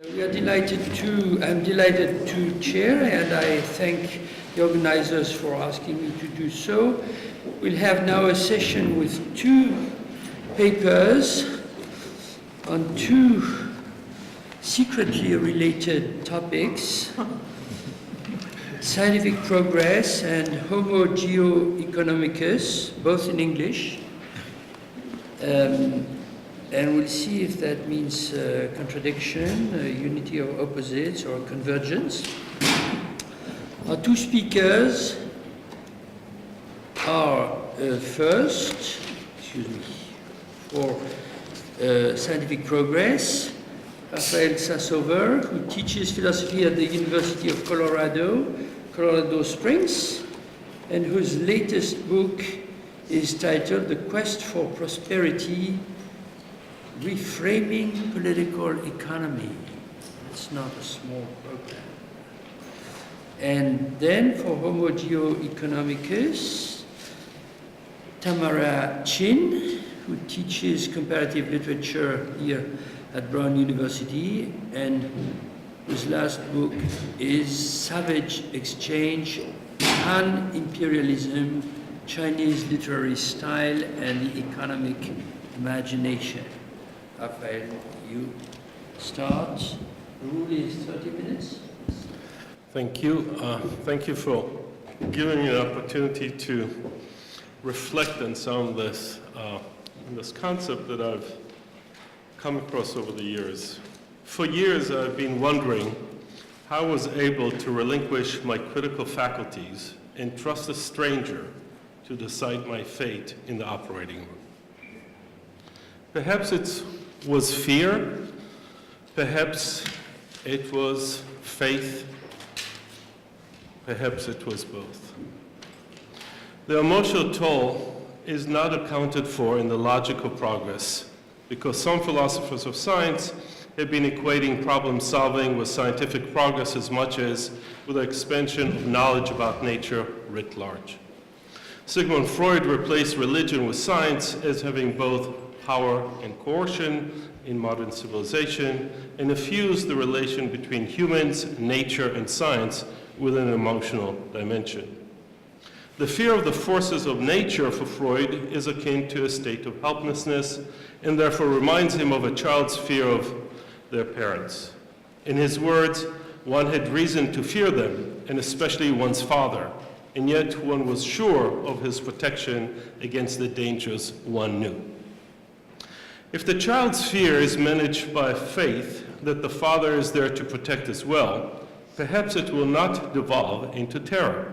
I'm delighted to chair, and I thank the organizers for asking me to do so. We'll have now a session with two papers on two secretly related topics: scientific progress and Homo Geoeconomicus, both in English. And we'll see if that means contradiction, unity of opposites, or convergence. Our two speakers are first, for scientific progress, Raphael Sassower, who teaches philosophy at the University of Colorado Springs, and whose latest book is titled The Quest for Prosperity, Reframing Political Economy. It's not a small program. And then for Homo Geoeconomicus, Tamara Etienne, who teaches comparative literature here at Brown University, and whose last book is Savage Exchange, Pan-Imperialism, Chinese Literary Style, and the Economic Imagination. Raphael, you start. The rule is 30 minutes. Thank you. Thank you for giving me an opportunity to reflect on some of this concept that I've come across over the years. For years, I've been wondering how I was able to relinquish my critical faculties and trust a stranger to decide my fate in the operating room. Perhaps it was fear, perhaps it was faith, perhaps it was both. The emotional toll is not accounted for in the logical progress, because some philosophers of science have been equating problem solving with scientific progress as much as with the expansion of knowledge about nature writ large. Sigmund Freud replaced religion with science as having both power and coercion in modern civilization, and infused the relation between humans, nature, and science with an emotional dimension. The fear of the forces of nature for Freud is akin to a state of helplessness, and therefore reminds him of a child's fear of their parents. In his words, one had reason to fear them, and especially one's father, and yet one was sure of his protection against the dangers one knew. If the child's fear is managed by faith that the father is there to protect as well, perhaps it will not devolve into terror.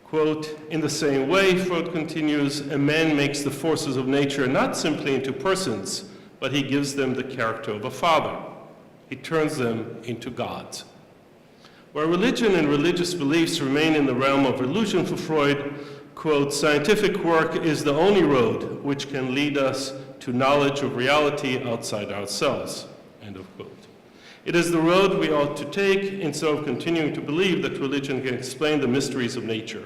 Quote, in the same way, Freud continues, a man makes the forces of nature not simply into persons, but he gives them the character of a father. He turns them into gods. Where religion and religious beliefs remain in the realm of illusion for Freud, quote, scientific work is the only road which can lead us to knowledge of reality outside ourselves, end of quote. It is the road we ought to take instead of continuing to believe that religion can explain the mysteries of nature.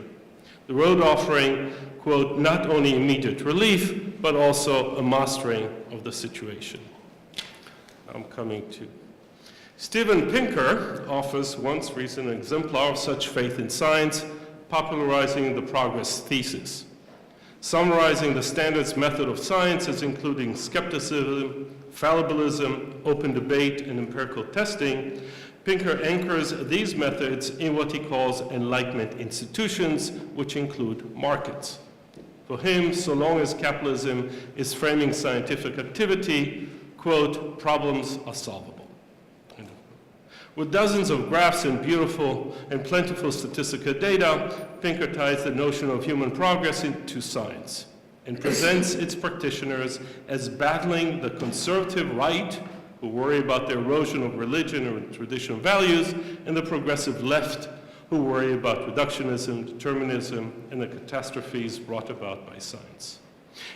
The road offering, quote, not only immediate relief, but also a mastering of the situation. I'm coming to. Steven Pinker offers once recent exemplar of such faith in science, popularizing the progress thesis. Summarizing the standards method of science as including skepticism, fallibilism, open debate, and empirical testing, Pinker anchors these methods in what he calls Enlightenment institutions, which include markets. For him, so long as capitalism is framing scientific activity, quote, problems are solvable. With dozens of graphs and beautiful and plentiful statistical data, Pinker ties the notion of human progress into science and presents its practitioners as battling the conservative right, who worry about the erosion of religion or traditional values, and the progressive left, who worry about reductionism, determinism, and the catastrophes brought about by science.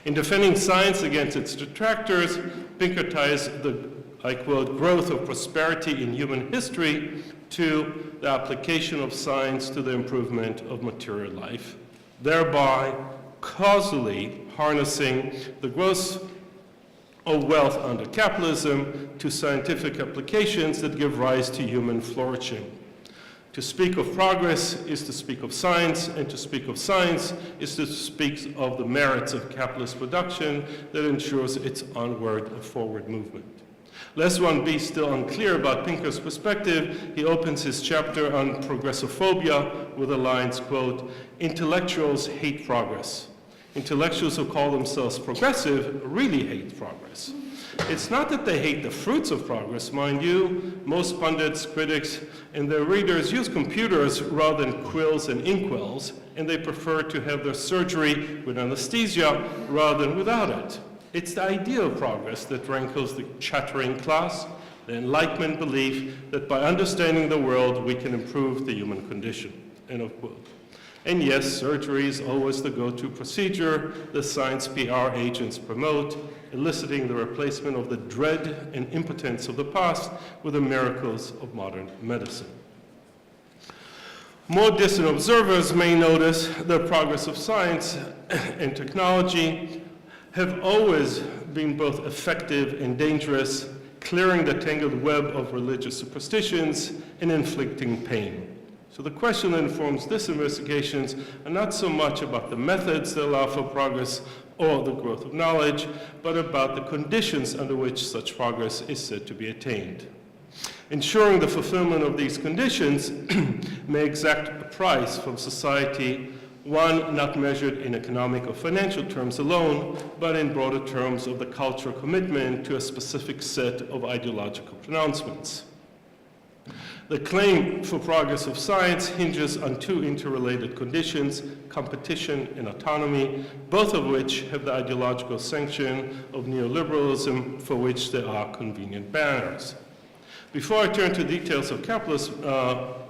In defending science against its detractors, Pinker ties the, I quote, growth of prosperity in human history to the application of science to the improvement of material life, thereby causally harnessing the growth of wealth under capitalism to scientific applications that give rise to human flourishing. To speak of progress is to speak of science, and to speak of science is to speak of the merits of capitalist production that ensures its onward and forward movement. Lest one be still unclear about Pinker's perspective, he opens his chapter on progressophobia with the lines, quote, "Intellectuals hate progress. Intellectuals who call themselves progressive really hate progress. It's not that they hate the fruits of progress, mind you. Most pundits, critics, and their readers use computers rather than quills and inkwells, and they prefer to have their surgery with anesthesia rather than without it. It's the idea of progress that rankles the chattering class, the Enlightenment belief that by understanding the world we can improve the human condition," end of quote. And yes, surgery is always the go-to procedure the science PR agents promote, eliciting the replacement of the dread and impotence of the past with the miracles of modern medicine. More distant observers may notice the progress of science and technology have always been both effective and dangerous, clearing the tangled web of religious superstitions and inflicting pain. So the question that informs this investigations are not so much about the methods that allow for progress or the growth of knowledge, but about the conditions under which such progress is said to be attained. Ensuring the fulfillment of these conditions may exact a price from society, one not measured in economic or financial terms alone, but in broader terms of the cultural commitment to a specific set of ideological pronouncements. The claim for progress of science hinges on two interrelated conditions, competition and autonomy, both of which have the ideological sanction of neoliberalism for which there are convenient banners. Before I turn to details of capitalist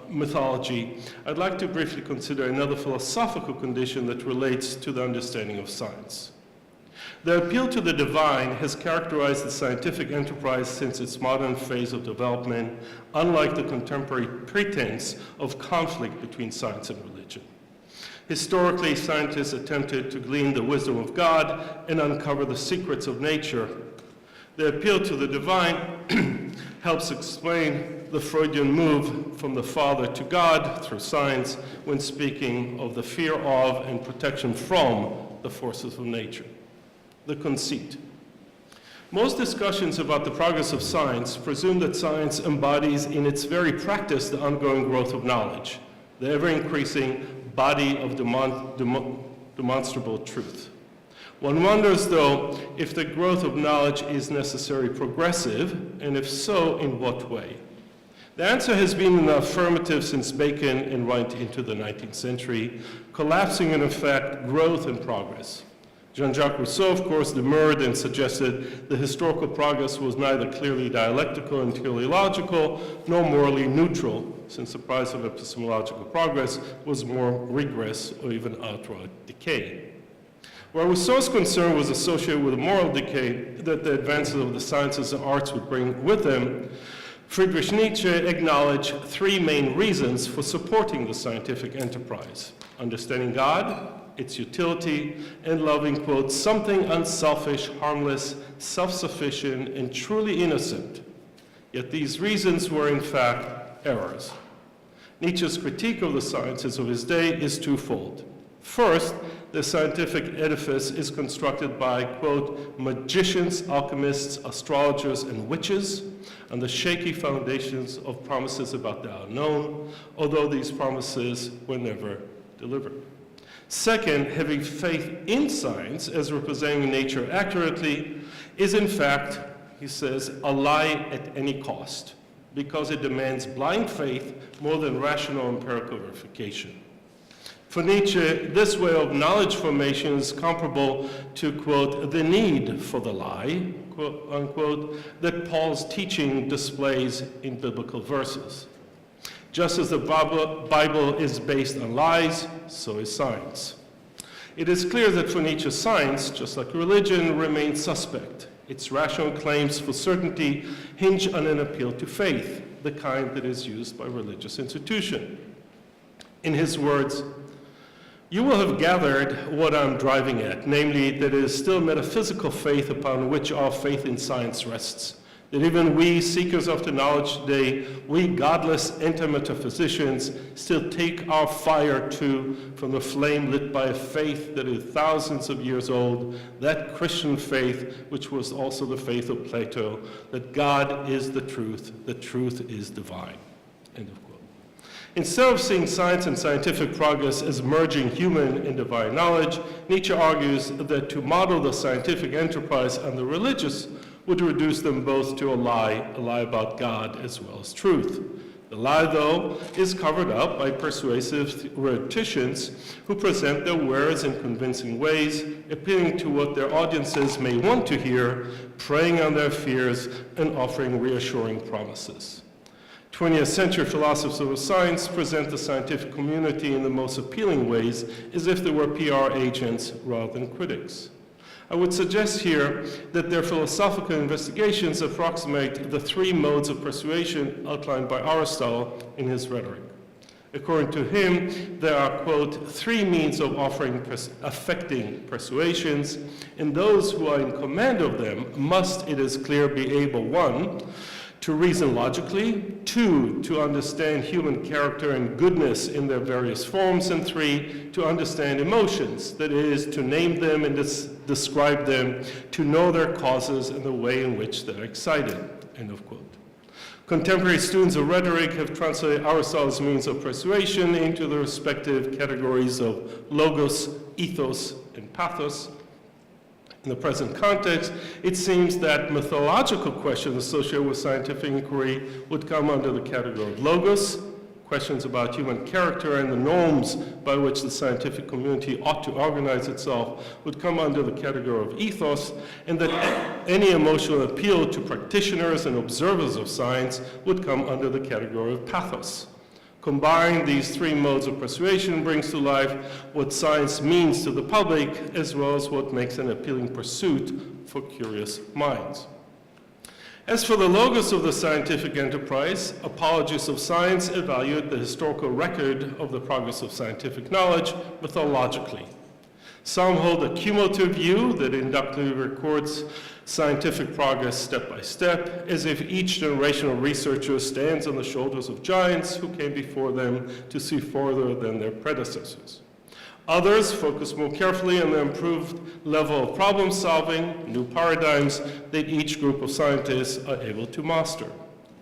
mythology, I'd like to briefly consider another philosophical condition that relates to the understanding of science. The appeal to the divine has characterized the scientific enterprise since its modern phase of development, unlike the contemporary pretense of conflict between science and religion. Historically, scientists attempted to glean the wisdom of God and uncover the secrets of nature. The appeal to the divine helps explain the Freudian move from the Father to God through science when speaking of the fear of and protection from the forces of nature. The conceit. Most discussions about the progress of science presume that science embodies in its very practice the ongoing growth of knowledge, the ever-increasing body of demonstrable truth. One wonders, though, if the growth of knowledge is necessarily progressive, and if so, in what way? The answer has been in the affirmative since Bacon and right into the 19th century, collapsing in effect growth and progress. Jean-Jacques Rousseau, of course, demurred and suggested the historical progress was neither clearly dialectical and teleological, nor morally neutral, since the price of epistemological progress was more regress or even outright decay. While Rousseau's concern was associated with a moral decay that the advances of the sciences and arts would bring with them, Friedrich Nietzsche acknowledged three main reasons for supporting the scientific enterprise: understanding God, its utility, and loving, quote, something unselfish, harmless, self-sufficient, and truly innocent. Yet these reasons were, in fact, errors. Nietzsche's critique of the sciences of his day is twofold. First, the scientific edifice is constructed by, quote, magicians, alchemists, astrologers, and witches on the shaky foundations of promises about the unknown, although these promises were never delivered. Second, having faith in science as representing nature accurately is, in fact, he says, a lie at any cost, because it demands blind faith more than rational empirical verification. For Nietzsche, this way of knowledge formation is comparable to, quote, the need for the lie, quote, unquote, that Paul's teaching displays in biblical verses. Just as the Bible is based on lies, so is science. It is clear that for Nietzsche, science, just like religion, remains suspect. Its rational claims for certainty hinge on an appeal to faith, the kind that is used by religious institutions. In his words, You will have gathered what I'm driving at, namely that it is still metaphysical faith upon which our faith in science rests. That even we, seekers after knowledge today, we godless anti-metaphysicians, still take our fire too from the flame lit by a faith that is thousands of years old, that Christian faith, which was also the faith of Plato, that God is the truth is divine. End of quote. Instead of seeing science and scientific progress as merging human and divine knowledge, Nietzsche argues that to model the scientific enterprise and the religious would reduce them both to a lie about God as well as truth. The lie, though, is covered up by persuasive rhetoricians who present their wares in convincing ways, appealing to what their audiences may want to hear, preying on their fears, and offering reassuring promises. 20th century philosophers of science present the scientific community in the most appealing ways as if they were PR agents rather than critics. I would suggest here that their philosophical investigations approximate the three modes of persuasion outlined by Aristotle in his Rhetoric. According to him, there are, quote, three means of affecting persuasions, and those who are in command of them must, it is clear, be able, one, to reason logically, two, to understand human character and goodness in their various forms, and three, to understand emotions, that is, to name them and describe them, to know their causes and the way in which they're excited, end of quote. Contemporary students of rhetoric have translated Aristotle's means of persuasion into the respective categories of logos, ethos, and pathos. In the present context, it seems that methodological questions associated with scientific inquiry would come under the category of logos, questions about human character and the norms by which the scientific community ought to organize itself would come under the category of ethos, and that any emotional appeal to practitioners and observers of science would come under the category of pathos. Combining these three modes of persuasion brings to life what science means to the public, as well as what makes an appealing pursuit for curious minds. As for the logos of the scientific enterprise, apologists of science evaluate the historical record of the progress of scientific knowledge methodologically. Some hold a cumulative view that inductively records scientific progress step by step, as if each generation of researchers stands on the shoulders of giants who came before them to see further than their predecessors. Others focus more carefully on the improved level of problem solving, new paradigms that each group of scientists are able to master.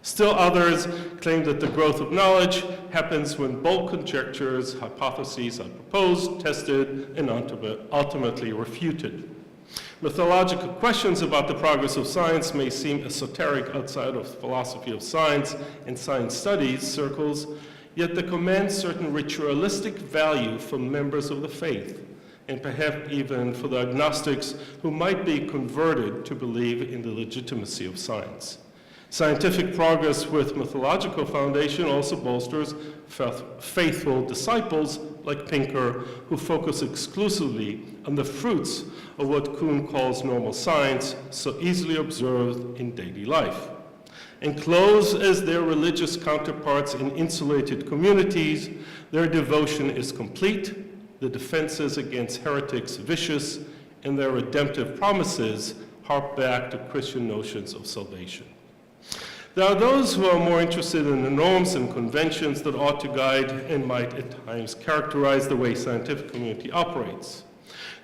Still others claim that the growth of knowledge happens when bold conjectures, hypotheses are proposed, tested, and ultimately refuted. Methodological questions about the progress of science may seem esoteric outside of philosophy of science and science studies circles, yet they command certain ritualistic value for members of the faith, and perhaps even for the agnostics who might be converted to believe in the legitimacy of science. Scientific progress with methodological foundation also bolsters faithful disciples like Pinker, who focus exclusively on the fruits of what Kuhn calls normal science, so easily observed in daily life. Enclosed as their religious counterparts in insulated communities, their devotion is complete, the defenses against heretics vicious, and their redemptive promises hark back to Christian notions of salvation. There are those who are more interested in the norms and conventions that ought to guide and might at times characterize the way scientific community operates.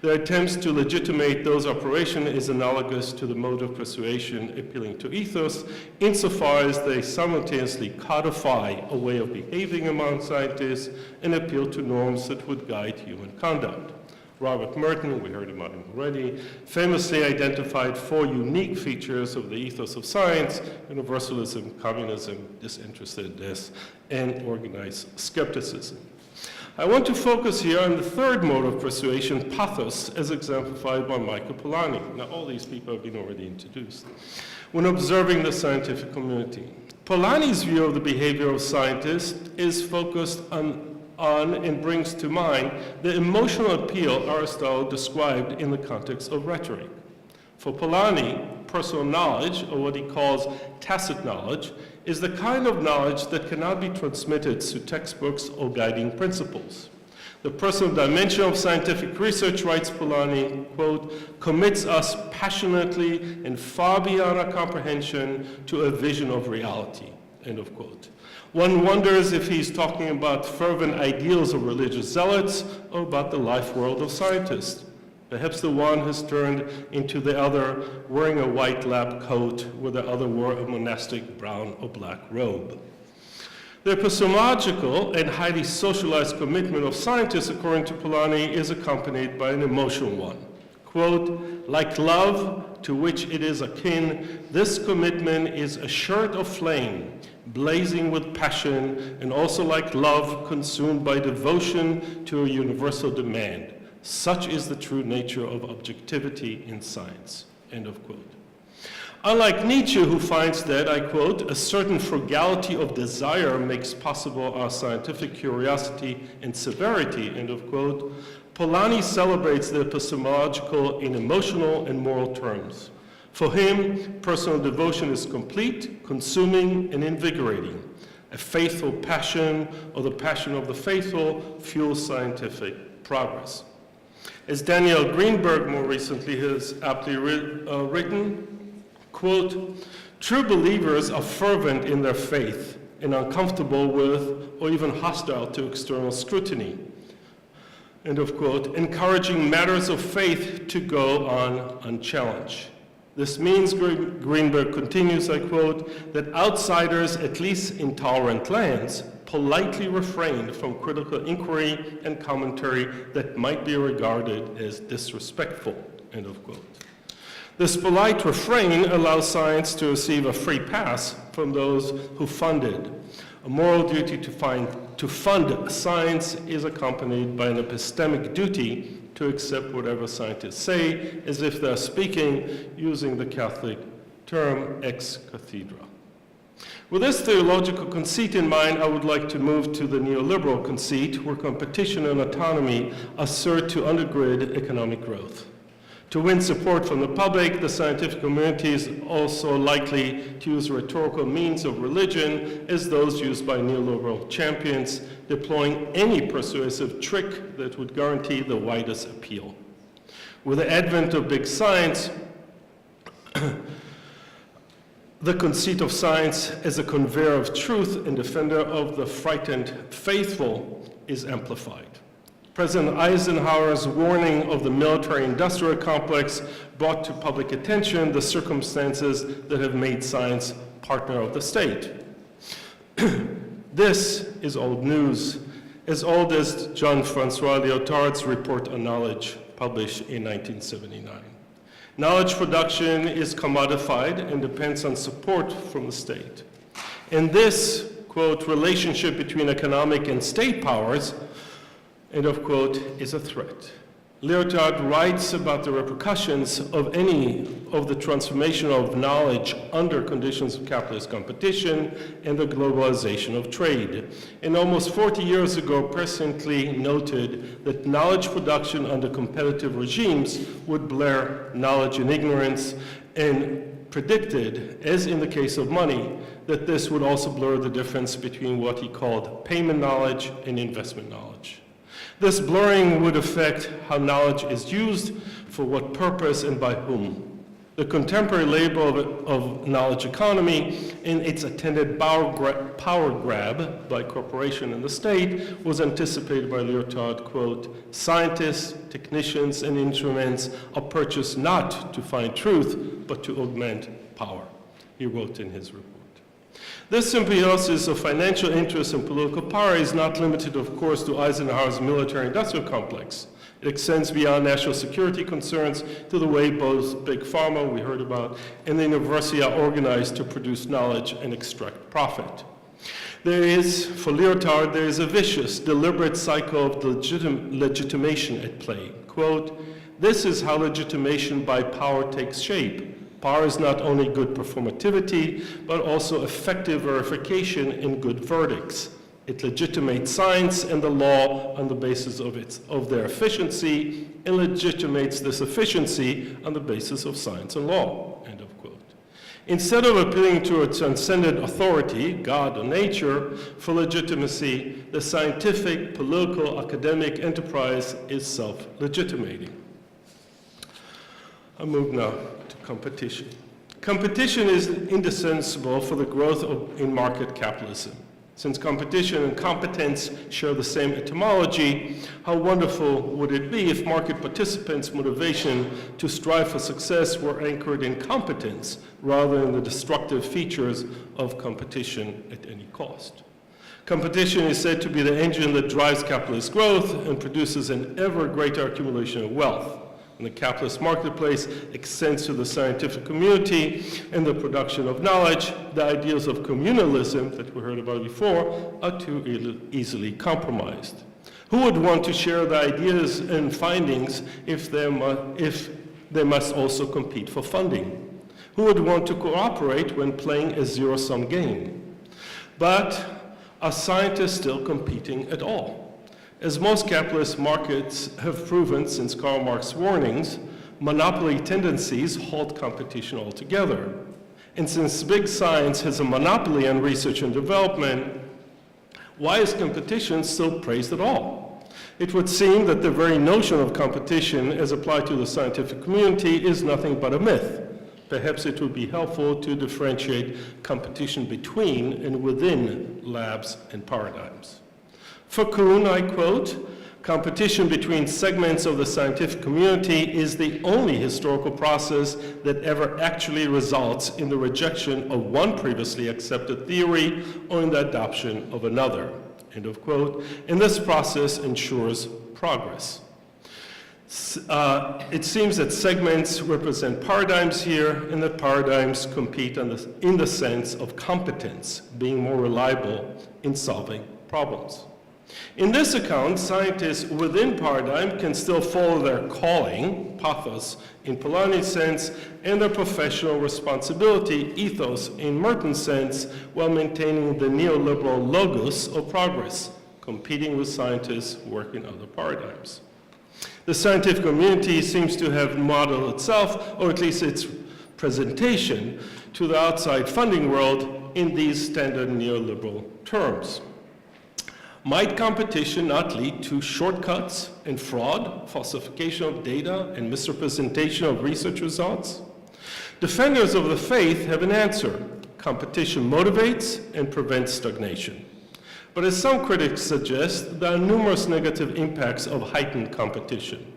Their attempts to legitimate those operations is analogous to the mode of persuasion appealing to ethos, insofar as they simultaneously codify a way of behaving among scientists and appeal to norms that would guide human conduct. Robert Merton, we heard about him already, famously identified four unique features of the ethos of science: universalism, communism, disinterestedness, and organized skepticism. I want to focus here on the third mode of persuasion, pathos, as exemplified by Michael Polanyi. Now, all these people have been already introduced. When observing the scientific community, Polanyi's view of the behavior of scientists is focused on and brings to mind the emotional appeal Aristotle described in the context of rhetoric. For Polanyi, personal knowledge, or what he calls tacit knowledge, is the kind of knowledge that cannot be transmitted through textbooks or guiding principles. The personal dimension of scientific research, writes Polanyi, quote, commits us passionately and far beyond our comprehension to a vision of reality, end of quote. One wonders if he's talking about fervent ideals of religious zealots or about the life world of scientists. Perhaps the one has turned into the other, wearing a white lab coat where the other wore a monastic brown or black robe. The epistemological and highly socialized commitment of scientists, according to Polanyi, is accompanied by an emotional one. Quote, like love, to which it is akin, this commitment is a shirt of flame, blazing with passion, and also like love, consumed by devotion to a universal demand. Such is the true nature of objectivity in science, end of quote. Unlike Nietzsche, who finds that, I quote, a certain frugality of desire makes possible our scientific curiosity and severity, end of quote, Polanyi celebrates the epistemological in emotional and moral terms. For him, personal devotion is complete, consuming, and invigorating. A faithful passion, or the passion of the faithful, fuels scientific progress. As Daniel Greenberg more recently has aptly written, quote, true believers are fervent in their faith and uncomfortable with or even hostile to external scrutiny, end of quote, encouraging matters of faith to go on unchallenged. This means, Greenberg continues, I quote, that outsiders, at least in tolerant lands, politely refrained from critical inquiry and commentary that might be regarded as disrespectful, end of quote. This polite refrain allows science to receive a free pass from those who fund it. A moral duty to fund science is accompanied by an epistemic duty to accept whatever scientists say as if they're speaking using the Catholic term ex cathedra. With this theological conceit in mind, I would like to move to the neoliberal conceit, where competition and autonomy assert to undergird economic growth. To win support from the public, the scientific community is also likely to use rhetorical means of religion as those used by neoliberal champions, deploying any persuasive trick that would guarantee the widest appeal. With the advent of big science, the conceit of science as a conveyor of truth and defender of the frightened faithful is amplified. President Eisenhower's warning of the military-industrial complex brought to public attention the circumstances that have made science partner of the state. This is old news, as old as Jean-Francois Lyotard's report on knowledge, published in 1979. Knowledge production is commodified and depends on support from the state. And this, quote, relationship between economic and state powers, end of quote, is a threat. Lyotard writes about the repercussions of any of the transformation of knowledge under conditions of capitalist competition and the globalization of trade. And almost 40 years ago, presciently noted that knowledge production under competitive regimes would blur knowledge and ignorance, and predicted, as in the case of money, that this would also blur the difference between what he called payment knowledge and investment knowledge. This blurring would affect how knowledge is used, for what purpose, and by whom. The contemporary label of knowledge economy and its attendant power grab by corporation and the state was anticipated by Lyotard, quote, scientists, technicians, and instruments are purchased not to find truth, but to augment power, he wrote in his report. This symbiosis of financial interest and political power is not limited, of course, to Eisenhower's military-industrial complex. It extends beyond national security concerns to the way both Big Pharma, we heard about, and the university are organized to produce knowledge and extract profit. There is, for Lyotard, there is a vicious, deliberate cycle of legitimation at play. Quote, this is how legitimation by power takes shape. Power is not only good performativity, but also effective verification in good verdicts. It legitimates science and the law on the basis of their efficiency, and legitimates this efficiency on the basis of science and law, end of quote. Instead of appealing to a transcendent authority, God or nature, for legitimacy, the scientific, political, academic enterprise is self-legitimating. I move now to competition. Competition is indispensable for the growth in market capitalism. Since competition and competence share the same etymology, how wonderful would it be if market participants' motivation to strive for success were anchored in competence rather than the destructive features of competition at any cost. Competition is said to be the engine that drives capitalist growth and produces an ever greater accumulation of wealth. And the capitalist marketplace extends to the scientific community and the production of knowledge. The ideals of communalism that we heard about before are too easily compromised. Who would want to share the ideas and findings if they must also compete for funding? Who would want to cooperate when playing a zero-sum game? But are scientists still competing at all? As most capitalist markets have proven since Karl Marx's warnings, monopoly tendencies halt competition altogether. And since big science has a monopoly on research and development, why is competition still praised at all? It would seem that the very notion of competition as applied to the scientific community is nothing but a myth. Perhaps it would be helpful to differentiate competition between and within labs and paradigms. For Kuhn, I quote, competition between segments of the scientific community is the only historical process that ever actually results in the rejection of one previously accepted theory or in the adoption of another, end of quote, and this process ensures progress. It seems that segments represent paradigms here, and that paradigms compete in the sense of competence, being more reliable in solving problems. In this account, scientists within paradigm can still follow their calling, pathos in Polanyi's sense, and their professional responsibility, ethos in Merton's sense, while maintaining the neoliberal logos of progress, competing with scientists who work in other paradigms. The scientific community seems to have modeled itself, or at least its presentation, to the outside funding world in these standard neoliberal terms. Might competition not lead to shortcuts and fraud, falsification of data, and misrepresentation of research results? Defenders of the faith have an answer. Competition motivates and prevents stagnation. But as some critics suggest, there are numerous negative impacts of heightened competition.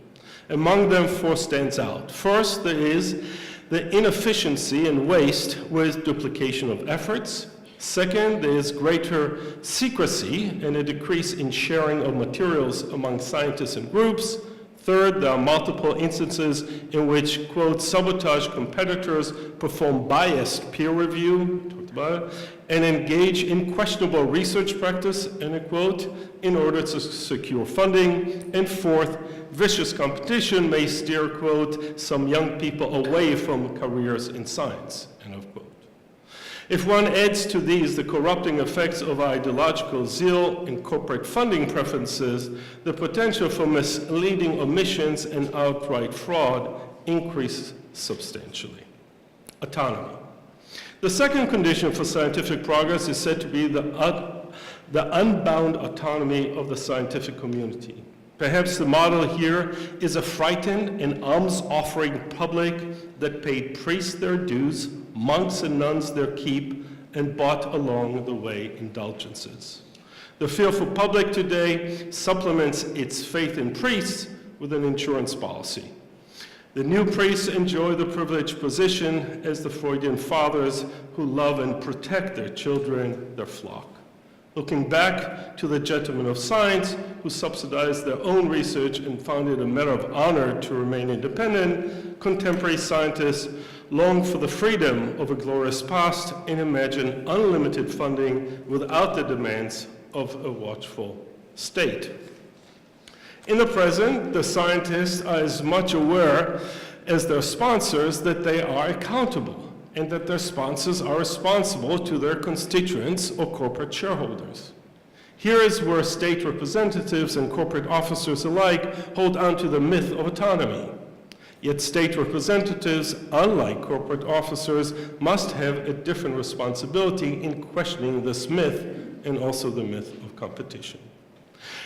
Among them, four stands out. First, there is the inefficiency and waste with duplication of efforts. Second, there is greater secrecy and a decrease in sharing of materials among scientists and groups. Third, there are multiple instances in which, quote, sabotage competitors perform biased peer review, talked about it, and engage in questionable research practice, end of quote, in order to secure funding. And fourth, vicious competition may steer, quote, some young people away from careers in science, end of quote. If one adds to these the corrupting effects of ideological zeal and corporate funding preferences, the potential for misleading omissions and outright fraud increases substantially. Autonomy. The second condition for scientific progress is said to be the unbound autonomy of the scientific community. Perhaps the model here is a frightened and alms-offering public that paid priests their dues, monks and nuns their keep, and bought along the way indulgences. The fearful public today supplements its faith in priests with an insurance policy. The new priests enjoy the privileged position as the Freudian fathers who love and protect their children, their flock. Looking back to the gentlemen of science who subsidized their own research and found it a matter of honor to remain independent, contemporary scientists long for the freedom of a glorious past and imagine unlimited funding without the demands of a watchful state. In the present, the scientists are as much aware as their sponsors that they are accountable, and that their sponsors are responsible to their constituents or corporate shareholders. Here is where state representatives and corporate officers alike hold on to the myth of autonomy. Yet state representatives, unlike corporate officers, must have a different responsibility in questioning this myth and also the myth of competition.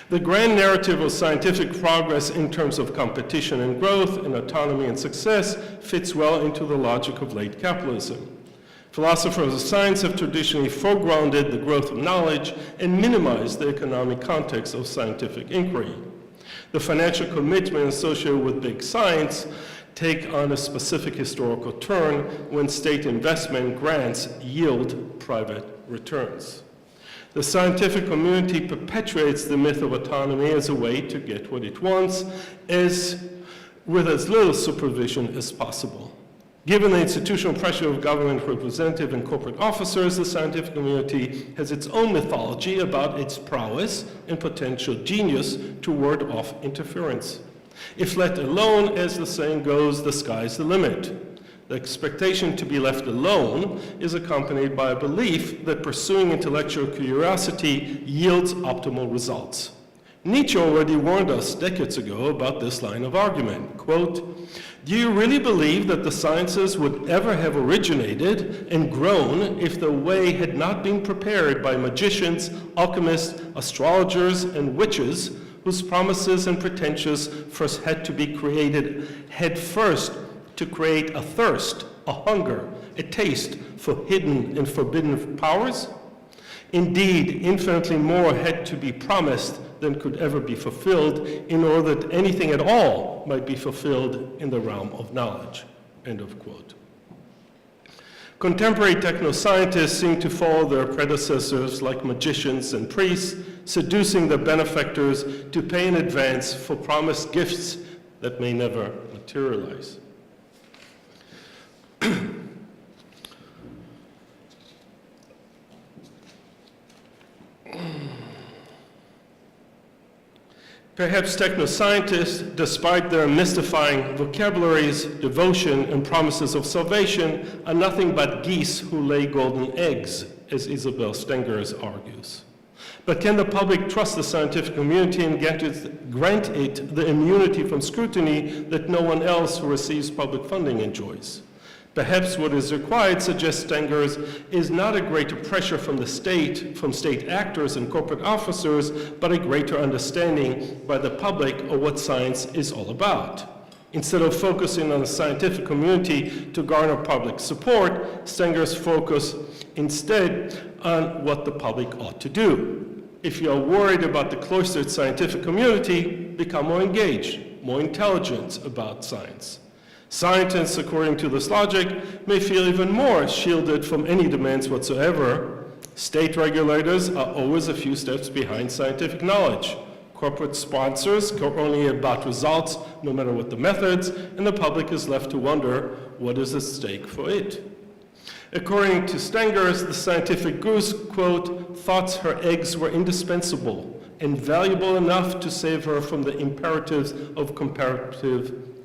The grand narrative of scientific progress in terms of competition and growth and autonomy and success fits well into the logic of late capitalism. Philosophers of science have traditionally foregrounded the growth of knowledge and minimized the economic context of scientific inquiry. The financial commitments associated with big science take on a specific historical turn when state investment grants yield private returns. The scientific community perpetuates the myth of autonomy as a way to get what it wants, with as little supervision as possible. Given the institutional pressure of government representative and corporate officers, the scientific community has its own mythology about its prowess and potential genius to ward off interference. If let alone, as the saying goes, the sky's the limit. The expectation to be left alone is accompanied by a belief that pursuing intellectual curiosity yields optimal results. Nietzsche already warned us decades ago about this line of argument. Quote, "Do you really believe that the sciences would ever have originated and grown if the way had not been prepared by magicians, alchemists, astrologers, and witches, whose promises and pretensions first had to be created head first to create a thirst, a hunger, a taste for hidden and forbidden powers? Indeed, infinitely more had to be promised than could ever be fulfilled in order that anything at all might be fulfilled in the realm of knowledge." End of quote. Contemporary technoscientists seem to follow their predecessors like magicians and priests, seducing their benefactors to pay in advance for promised gifts that may never materialize. Perhaps technoscientists, despite their mystifying vocabularies, devotion, and promises of salvation, are nothing but geese who lay golden eggs, as Isabel Stengers argues. But can the public trust the scientific community and grant it the immunity from scrutiny that no one else who receives public funding enjoys? Perhaps what is required, suggests Stengers, is not a greater pressure from state actors and corporate officers, but a greater understanding by the public of what science is all about. Instead of focusing on the scientific community to garner public support, Stengers focus instead on what the public ought to do. If you are worried about the cloistered scientific community, become more engaged, more intelligent about science. Scientists, according to this logic, may feel even more shielded from any demands whatsoever. State regulators are always a few steps behind scientific knowledge. Corporate sponsors care only about results, no matter what the methods, and the public is left to wonder what is at stake for it. According to Stengers, the scientific goose, quote, thought her eggs were indispensable and valuable enough to save her from the imperatives of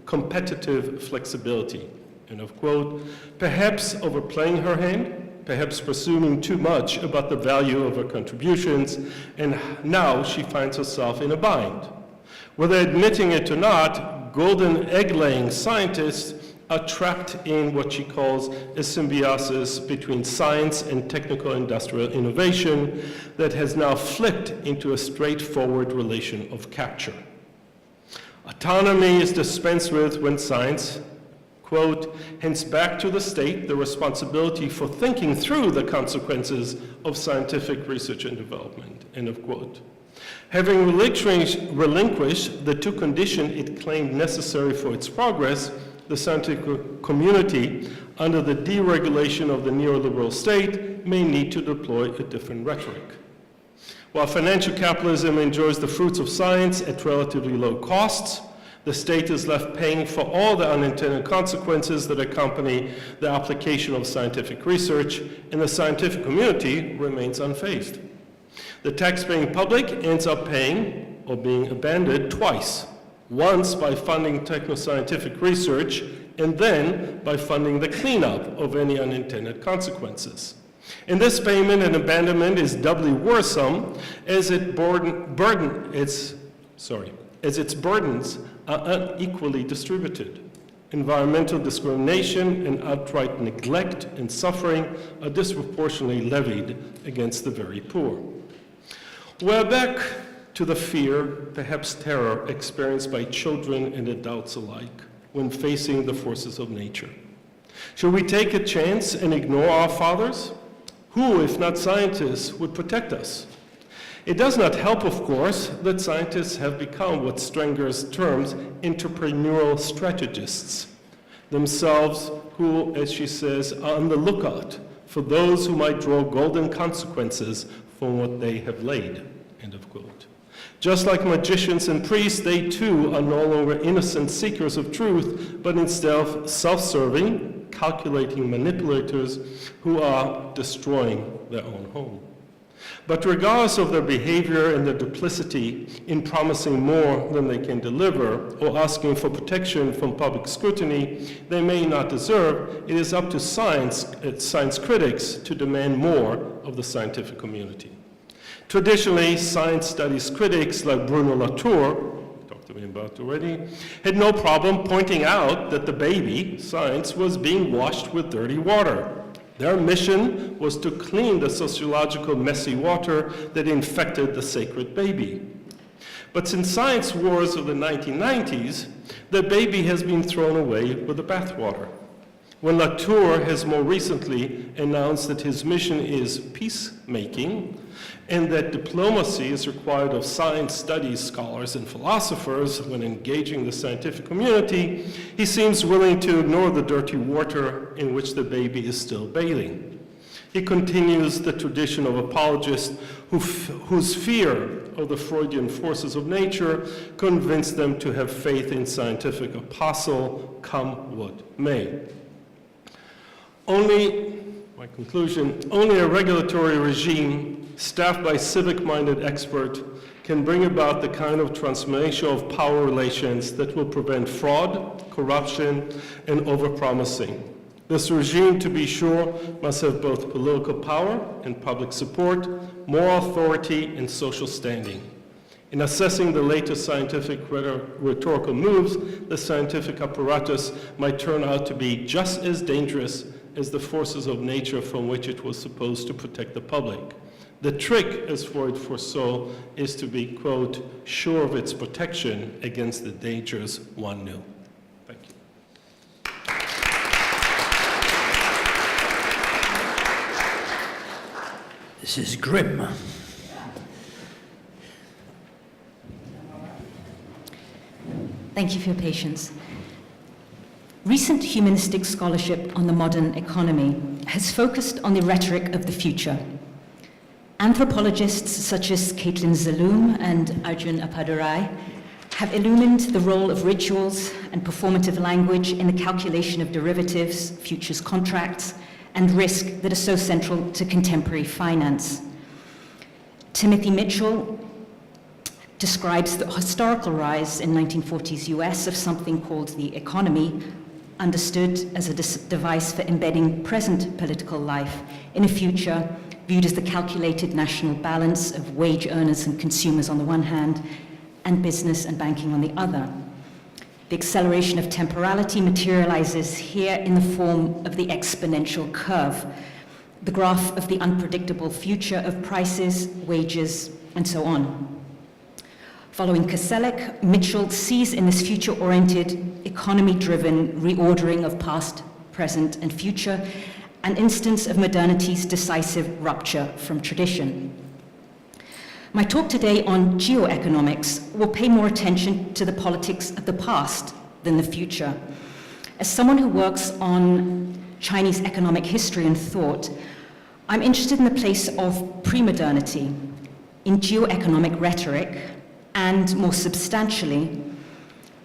competitive flexibility, end of quote. Perhaps overplaying her hand, perhaps presuming too much about the value of her contributions, and now she finds herself in a bind. Whether admitting it or not, golden egg-laying scientists are trapped in what she calls a symbiosis between science and technical industrial innovation that has now flipped into a straightforward relation of capture. Autonomy is dispensed with when science, quote, hands back to the state the responsibility for thinking through the consequences of scientific research and development, end of quote. Having relinquished the two conditions it claimed necessary for its progress, the scientific community, under the deregulation of the neoliberal state, may need to deploy a different rhetoric. While financial capitalism enjoys the fruits of science at relatively low costs, the state is left paying for all the unintended consequences that accompany the application of scientific research, and the scientific community remains unfazed. The tax-paying public ends up paying or being abandoned twice, once by funding technoscientific research, and then by funding the cleanup of any unintended consequences. And this payment and abandonment is doubly worrisome as its burdens are unequally distributed. Environmental discrimination and outright neglect and suffering are disproportionately levied against the very poor. We're back to the fear, perhaps terror, experienced by children and adults alike when facing the forces of nature. Should we take a chance and ignore our fathers? Who, if not scientists, would protect us? It does not help, of course, that scientists have become what Strenger's terms entrepreneurial strategists, themselves who, as she says, are on the lookout for those who might draw golden consequences from what they have laid, end of quote. Just like magicians and priests, they too are no longer innocent seekers of truth, but instead self-serving, calculating manipulators who are destroying their own home. But regardless of their behavior and their duplicity in promising more than they can deliver or asking for protection from public scrutiny they may not deserve, it is up to science critics to demand more of the scientific community. Traditionally, science studies critics like Bruno Latour, talked to me about already, had no problem pointing out that the baby, science, was being washed with dirty water. Their mission was to clean the sociological messy water that infected the sacred baby. But since science wars of the 1990s, the baby has been thrown away with the bathwater. When Latour has more recently announced that his mission is peacemaking and that diplomacy is required of science studies scholars and philosophers when engaging the scientific community, he seems willing to ignore the dirty water in which the baby is still bathing. He continues the tradition of apologists whose fear of the Freudian forces of nature convinced them to have faith in scientific apostle, come what may. My conclusion, only a regulatory regime staffed by civic-minded experts can bring about the kind of transformation of power relations that will prevent fraud, corruption, and overpromising. This regime, to be sure, must have both political power and public support, moral authority, and social standing. In assessing the latest scientific rhetorical moves, the scientific apparatus might turn out to be just as dangerous as the forces of nature from which it was supposed to protect the public. The trick, as Freud foresaw, is to be, quote, sure of its protection against the dangers one knew. Thank you. This is grim. Thank you for your patience. Recent humanistic scholarship on the modern economy has focused on the rhetoric of the future. Anthropologists such as Caitlin Zaloom and Arjun Appadurai have illumined the role of rituals and performative language in the calculation of derivatives, futures contracts, and risk that are so central to contemporary finance. Timothy Mitchell describes the historical rise in 1940s US of something called the economy, understood as a device for embedding present political life in a future viewed as the calculated national balance of wage earners and consumers on the one hand, and business and banking on the other. The acceleration of temporality materializes here in the form of the exponential curve, the graph of the unpredictable future of prices, wages, and so on. Following Koselleck, Mitchell sees in this future-oriented, economy-driven reordering of past, present, and future an instance of modernity's decisive rupture from tradition. My talk today on geoeconomics will pay more attention to the politics of the past than the future. As someone who works on Chinese economic history and thought, I'm interested in the place of pre-modernity in geoeconomic rhetoric, and more substantially,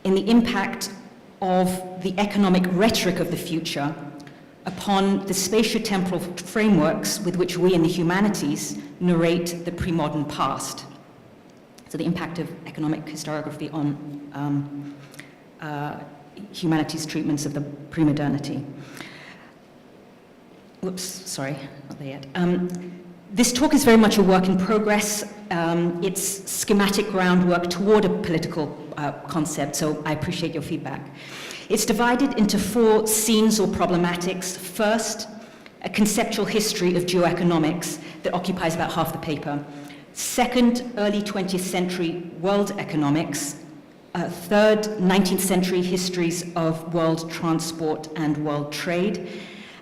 in the impact of the economic rhetoric of the future upon the spatiotemporal frameworks with which we in the humanities narrate the pre-modern past. So the impact of economic historiography on humanities treatments of the pre-modernity. Whoops, sorry, not there yet. This talk is very much a work in progress. It's schematic groundwork toward a political concept, so I appreciate your feedback. It's divided into 4 scenes or problematics. First, a conceptual history of geoeconomics that occupies about half the paper. Second, early 20th century world economics. Third, 19th century histories of world transport and world trade.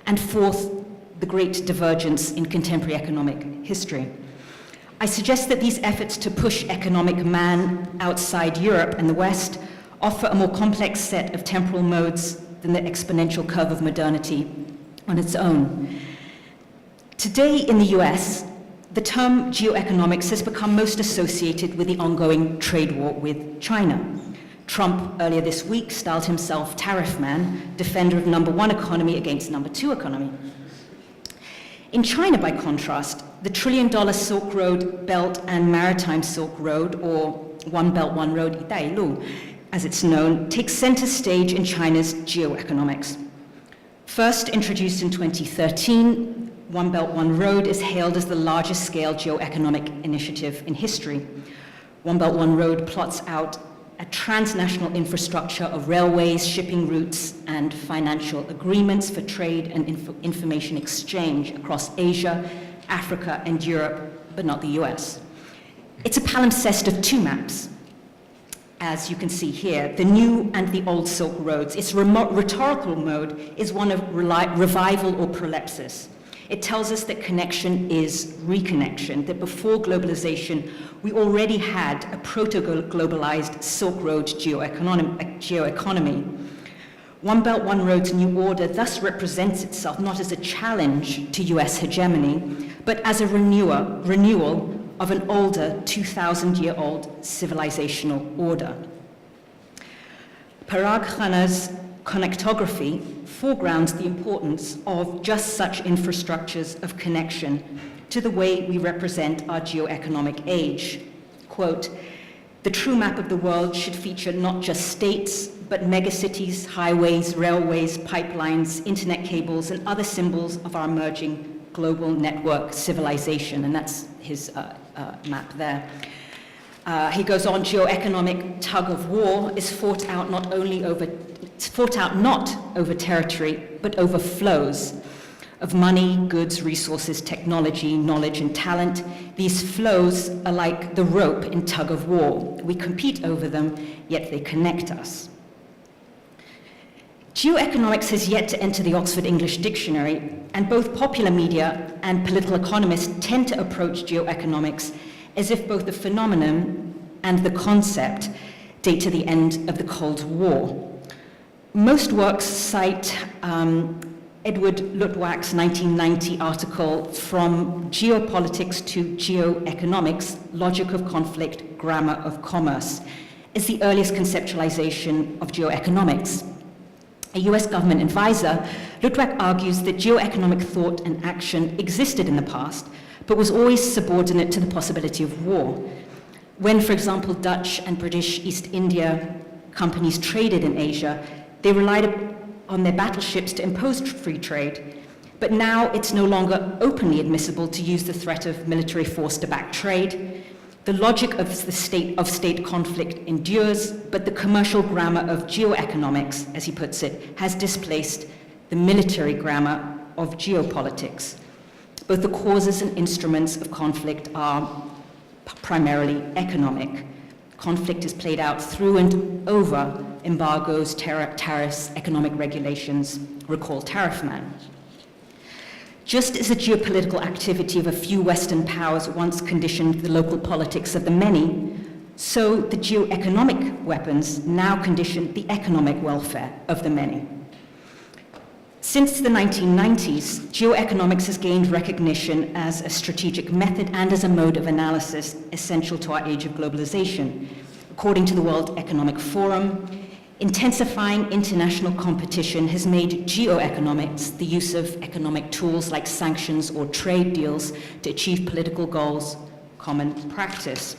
And fourth, the Great Divergence in contemporary economic history. I suggest that these efforts to push economic man outside Europe and the West offer a more complex set of temporal modes than the exponential curve of modernity on its own. Today in the US, the term geoeconomics has become most associated with the ongoing trade war with China. Trump earlier this week styled himself tariff man, defender of number 1 economy against number 2 economy. In China, by contrast, the $1 trillion Silk Road Belt and Maritime Silk Road, or One Belt, One Road, 一带一路, as it's known, takes center stage in China's geoeconomics. First introduced in 2013, One Belt, One Road is hailed as the largest scale geoeconomic initiative in history. One Belt, One Road plots out a transnational infrastructure of railways, shipping routes, and financial agreements for trade and information exchange across Asia, Africa, and Europe, but not the US. It's a palimpsest of 2 maps, as you can see here, the new and the old Silk Roads. Its rhetorical mode is one of revival or prolepsis. It tells us that connection is reconnection, that before globalization, we already had a proto-globalized Silk Road geoeconomy. One Belt, One Road's new order thus represents itself not as a challenge to US hegemony, but as a renewal of an older 2,000-year-old civilizational order. Parag Khanna's connectography foregrounds the importance of just such infrastructures of connection to the way we represent our geoeconomic age. Quote, "The true map of the world should feature not just states, but megacities, highways, railways, pipelines, internet cables, and other symbols of our emerging global network civilization." And that's his map there. He goes on, geoeconomic tug of war is fought out not over territory, but over flows of money, goods, resources, technology, knowledge, and talent. These flows are like the rope in tug of war. We compete over them, yet they connect us. Geoeconomics has yet to enter the Oxford English Dictionary, and both popular media and political economists tend to approach geoeconomics as if both the phenomenon and the concept date to the end of the Cold War. Most works cite Edward Luttwak's 1990 article, From Geopolitics to Geoeconomics, Logic of Conflict, Grammar of Commerce, as the earliest conceptualization of geoeconomics. A US government advisor, Luttwak argues that geoeconomic thought and action existed in the past, but was always subordinate to the possibility of war. When, for example, Dutch and British East India companies traded in Asia, they relied on their battleships to impose free trade. But now it's no longer openly admissible to use the threat of military force to back trade. The logic of the state conflict endures, but the commercial grammar of geoeconomics, as he puts it, has displaced the military grammar of geopolitics. Both the causes and instruments of conflict are primarily economic. Conflict is played out through and over embargoes, tariffs, economic regulations, recall tariff man. Just as the geopolitical activity of a few Western powers once conditioned the local politics of the many, so the geoeconomic weapons now condition the economic welfare of the many. Since the 1990s, geoeconomics has gained recognition as a strategic method and as a mode of analysis essential to our age of globalization. According to the World Economic Forum, intensifying international competition has made geoeconomics the use of economic tools like sanctions or trade deals to achieve political goals common practice.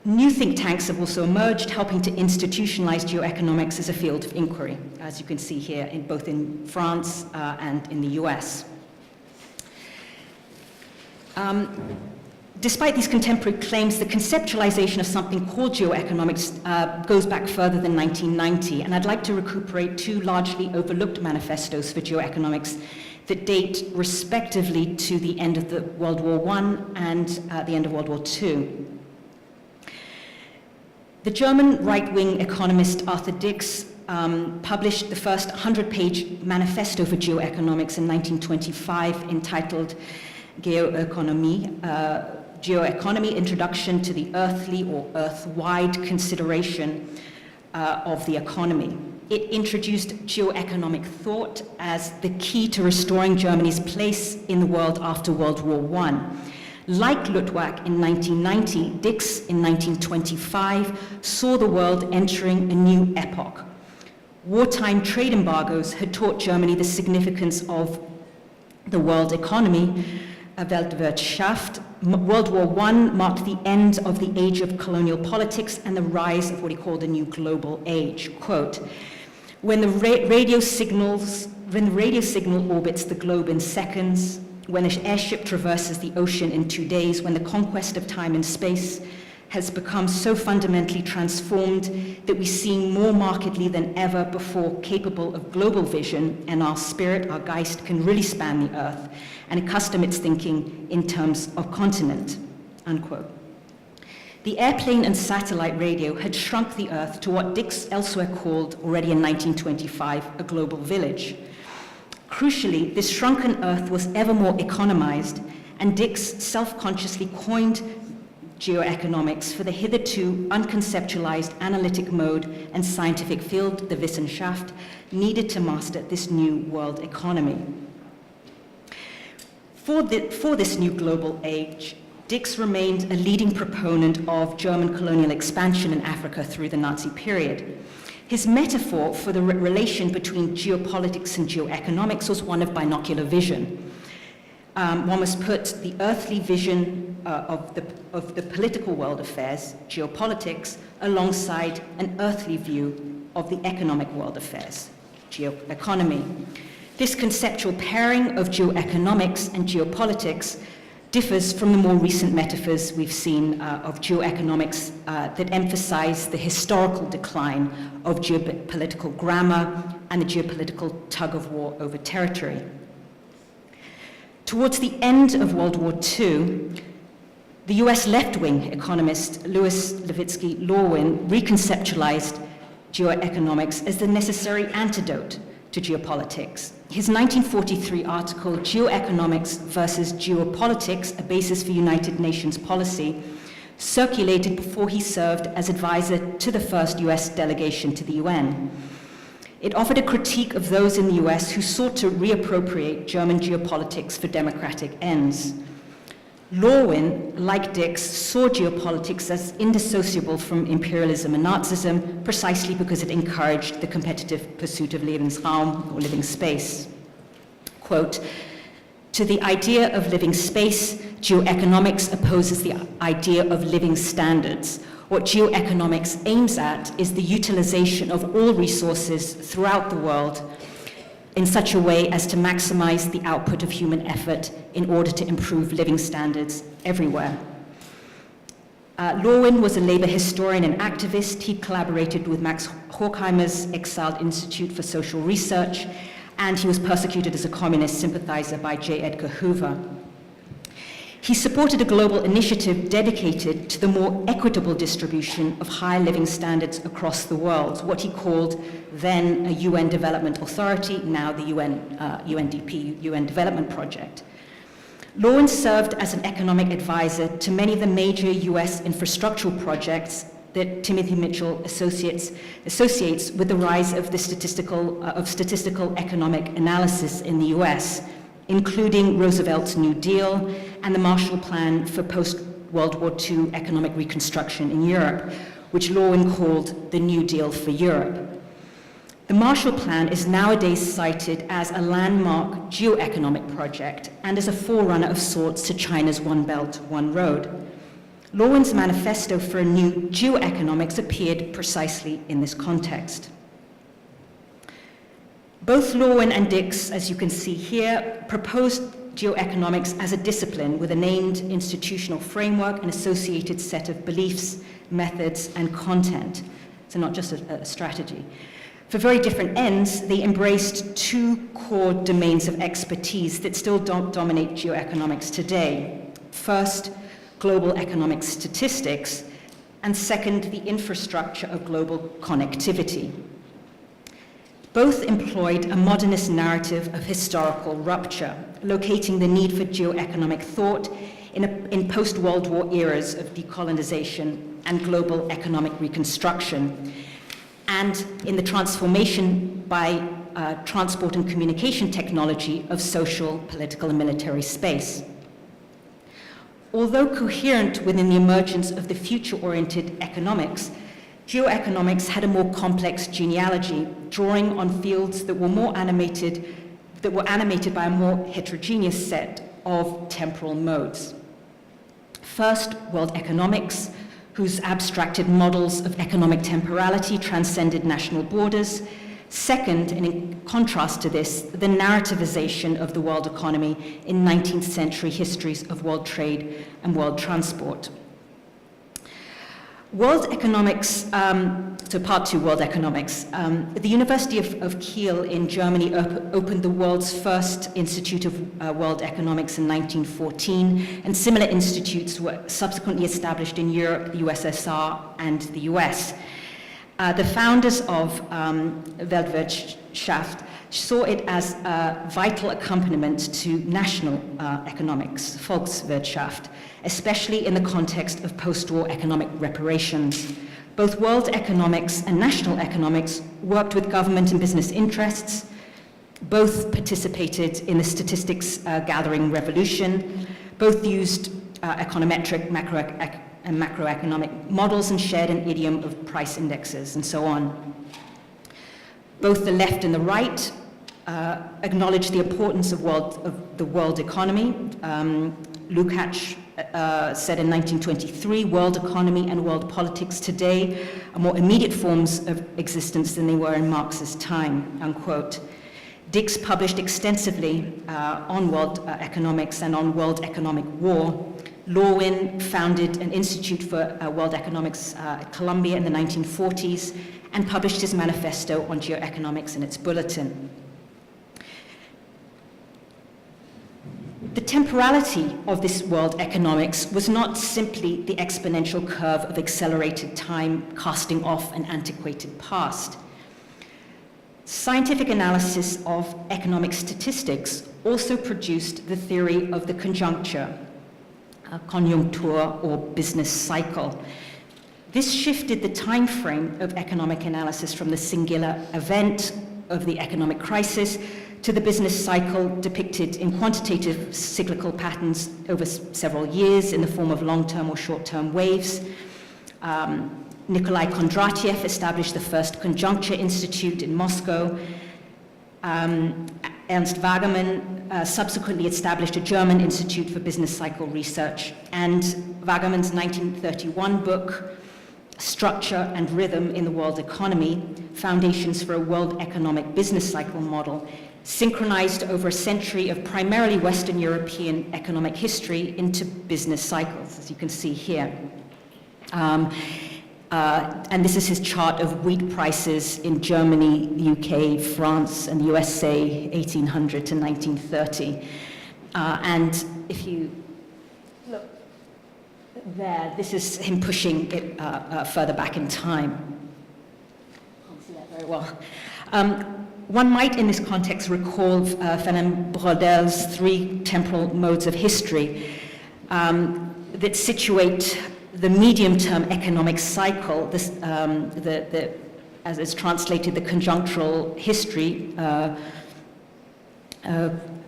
New think tanks have also emerged, helping to institutionalize geoeconomics as a field of inquiry, as you can see here, both in France and in the US. Despite these contemporary claims, the conceptualization of something called geoeconomics goes back further than 1990, and I'd like to recuperate two largely overlooked manifestos for geoeconomics that date respectively to the end of the World War I and the end of World War II. The German right-wing economist Arthur Dix published the first 100-page manifesto for geoeconomics in 1925 entitled Geo Economy, Geoeconomy, Introduction to the Earthly or Earth-wide Consideration of the Economy. It introduced geoeconomic thought as the key to restoring Germany's place in the world after World War I. Like Luttwak in 1990, Dix in 1925 saw the world entering a new epoch. Wartime trade embargoes had taught Germany the significance of the world economy, Weltwirtschaft. World War I marked the end of the age of colonial politics and the rise of what he called a new global age. Quote, when the radio signal orbits the globe in seconds, when an airship traverses the ocean in 2 days, when the conquest of time and space has become so fundamentally transformed that we seem more markedly than ever before capable of global vision, and our spirit, our Geist, can really span the earth and accustom its thinking in terms of continent, unquote. The airplane and satellite radio had shrunk the earth to what Dix elsewhere called, already in 1925, a global village. Crucially, this shrunken earth was ever more economized, and Dix self-consciously coined geoeconomics for the hitherto unconceptualized analytic mode and scientific field, the Wissenschaft, needed to master this new world economy. For this new global age, Dix remained a leading proponent of German colonial expansion in Africa through the Nazi period. His metaphor for the relation between geopolitics and geoeconomics was one of binocular vision. One must put the earthly vision of the political world affairs, geopolitics, alongside an earthly view of the economic world affairs, geoeconomy. This conceptual pairing of geoeconomics and geopolitics differs from the more recent metaphors we've seen of geoeconomics that emphasize the historical decline of geopolitical grammar and the geopolitical tug-of-war over territory. Towards the end of World War II, the US left-wing economist Louis Levitsky Lorwin reconceptualized geoeconomics as the necessary antidote to geopolitics. His 1943 article, Geoeconomics versus Geopolitics, a Basis for United Nations Policy, circulated before he served as advisor to the first US delegation to the UN. It offered a critique of those in the US who sought to reappropriate German geopolitics for democratic ends. Lorwin, like Dix, saw geopolitics as indissociable from imperialism and Nazism precisely because it encouraged the competitive pursuit of Lebensraum, or living space. Quote, to the idea of living space, geoeconomics opposes the idea of living standards. What geoeconomics aims at is the utilization of all resources throughout the world in such a way as to maximize the output of human effort in order to improve living standards everywhere. Lorwin was a labor historian and activist. He collaborated with Max Horkheimer's exiled Institute for Social Research, and he was persecuted as a communist sympathizer by J. Edgar Hoover. He supported a global initiative dedicated to the more equitable distribution of high living standards across the world, what he called then a UN Development Authority, now the UNDP, UN Development Project. Lorwin served as an economic advisor to many of the major US infrastructural projects that Timothy Mitchell associates with the rise of the statistical economic analysis in the US, including Roosevelt's New Deal and the Marshall Plan for post-World War II economic reconstruction in Europe, which Lorwin called the New Deal for Europe. The Marshall Plan is nowadays cited as a landmark geoeconomic project and as a forerunner of sorts to China's One Belt, One Road. Lorwin's manifesto for a new geoeconomics appeared precisely in this context. Both Lorwin and Dix, as you can see here, proposed geoeconomics as a discipline with a named institutional framework, an associated set of beliefs, methods, and content. So not just a strategy. For very different ends, they embraced two core domains of expertise that still dominate geoeconomics today. First, global economic statistics, and second, the infrastructure of global connectivity. Both employed a modernist narrative of historical rupture, locating the need for geoeconomic thought in post-World War eras of decolonization and global economic reconstruction, and in the transformation by transport and communication technology of social, political, and military space. Although coherent within the emergence of the future-oriented economics, geoeconomics had a more complex genealogy, drawing on fields that were animated by a more heterogeneous set of temporal modes. First, world economics, whose abstracted models of economic temporality transcended national borders. Second, and in contrast to this, the narrativization of the world economy in 19th century histories of world trade and world transport. World economics, so part two, world economics. The University of Kiel in Germany opened the world's first Institute of World Economics in 1914, and similar institutes were subsequently established in Europe, the USSR, and the US. The founders of Weltwirtschaft saw it as a vital accompaniment to national economics, Volkswirtschaft, especially in the context of post-war economic reparations. Both world economics and national economics worked with government and business interests. Both participated in the statistics gathering revolution. Both used econometric, macroeconomic models and shared an idiom of price indexes and so on. Both the left and the right acknowledged the importance of the world economy. Lukács said in 1923, world economy and world politics today are more immediate forms of existence than they were in Marx's time, unquote. Dix published extensively on world economics and on world economic war. Lorwin founded an Institute for World Economics at Columbia in the 1940s and published his manifesto on geoeconomics in its bulletin. The temporality of this world economics was not simply the exponential curve of accelerated time casting off an antiquated past. Scientific analysis of economic statistics also produced the theory of the conjuncture, conjuncture or business cycle. This shifted the time frame of economic analysis from the singular event of the economic crisis to the business cycle depicted in quantitative cyclical patterns over several years in the form of long-term or short-term waves. Nikolai Kondratiev established the first Conjuncture Institute in Moscow. Ernst Wagemann subsequently established a German Institute for Business Cycle Research, and Wagemann's 1931 book, Structure and Rhythm in the World Economy, Foundations for a World Economic Business Cycle Model, synchronized over a century of primarily Western European economic history into business cycles, as you can see here. And this is his chart of wheat prices in Germany, UK, France, and the USA, 1800 to 1930. And if you look there, this is him pushing it further back in time. Can't see that very well. One might, in this context, recall Fernand Braudel's three temporal modes of history that situate the medium-term economic cycle, this, as it's translated, the conjunctural history, I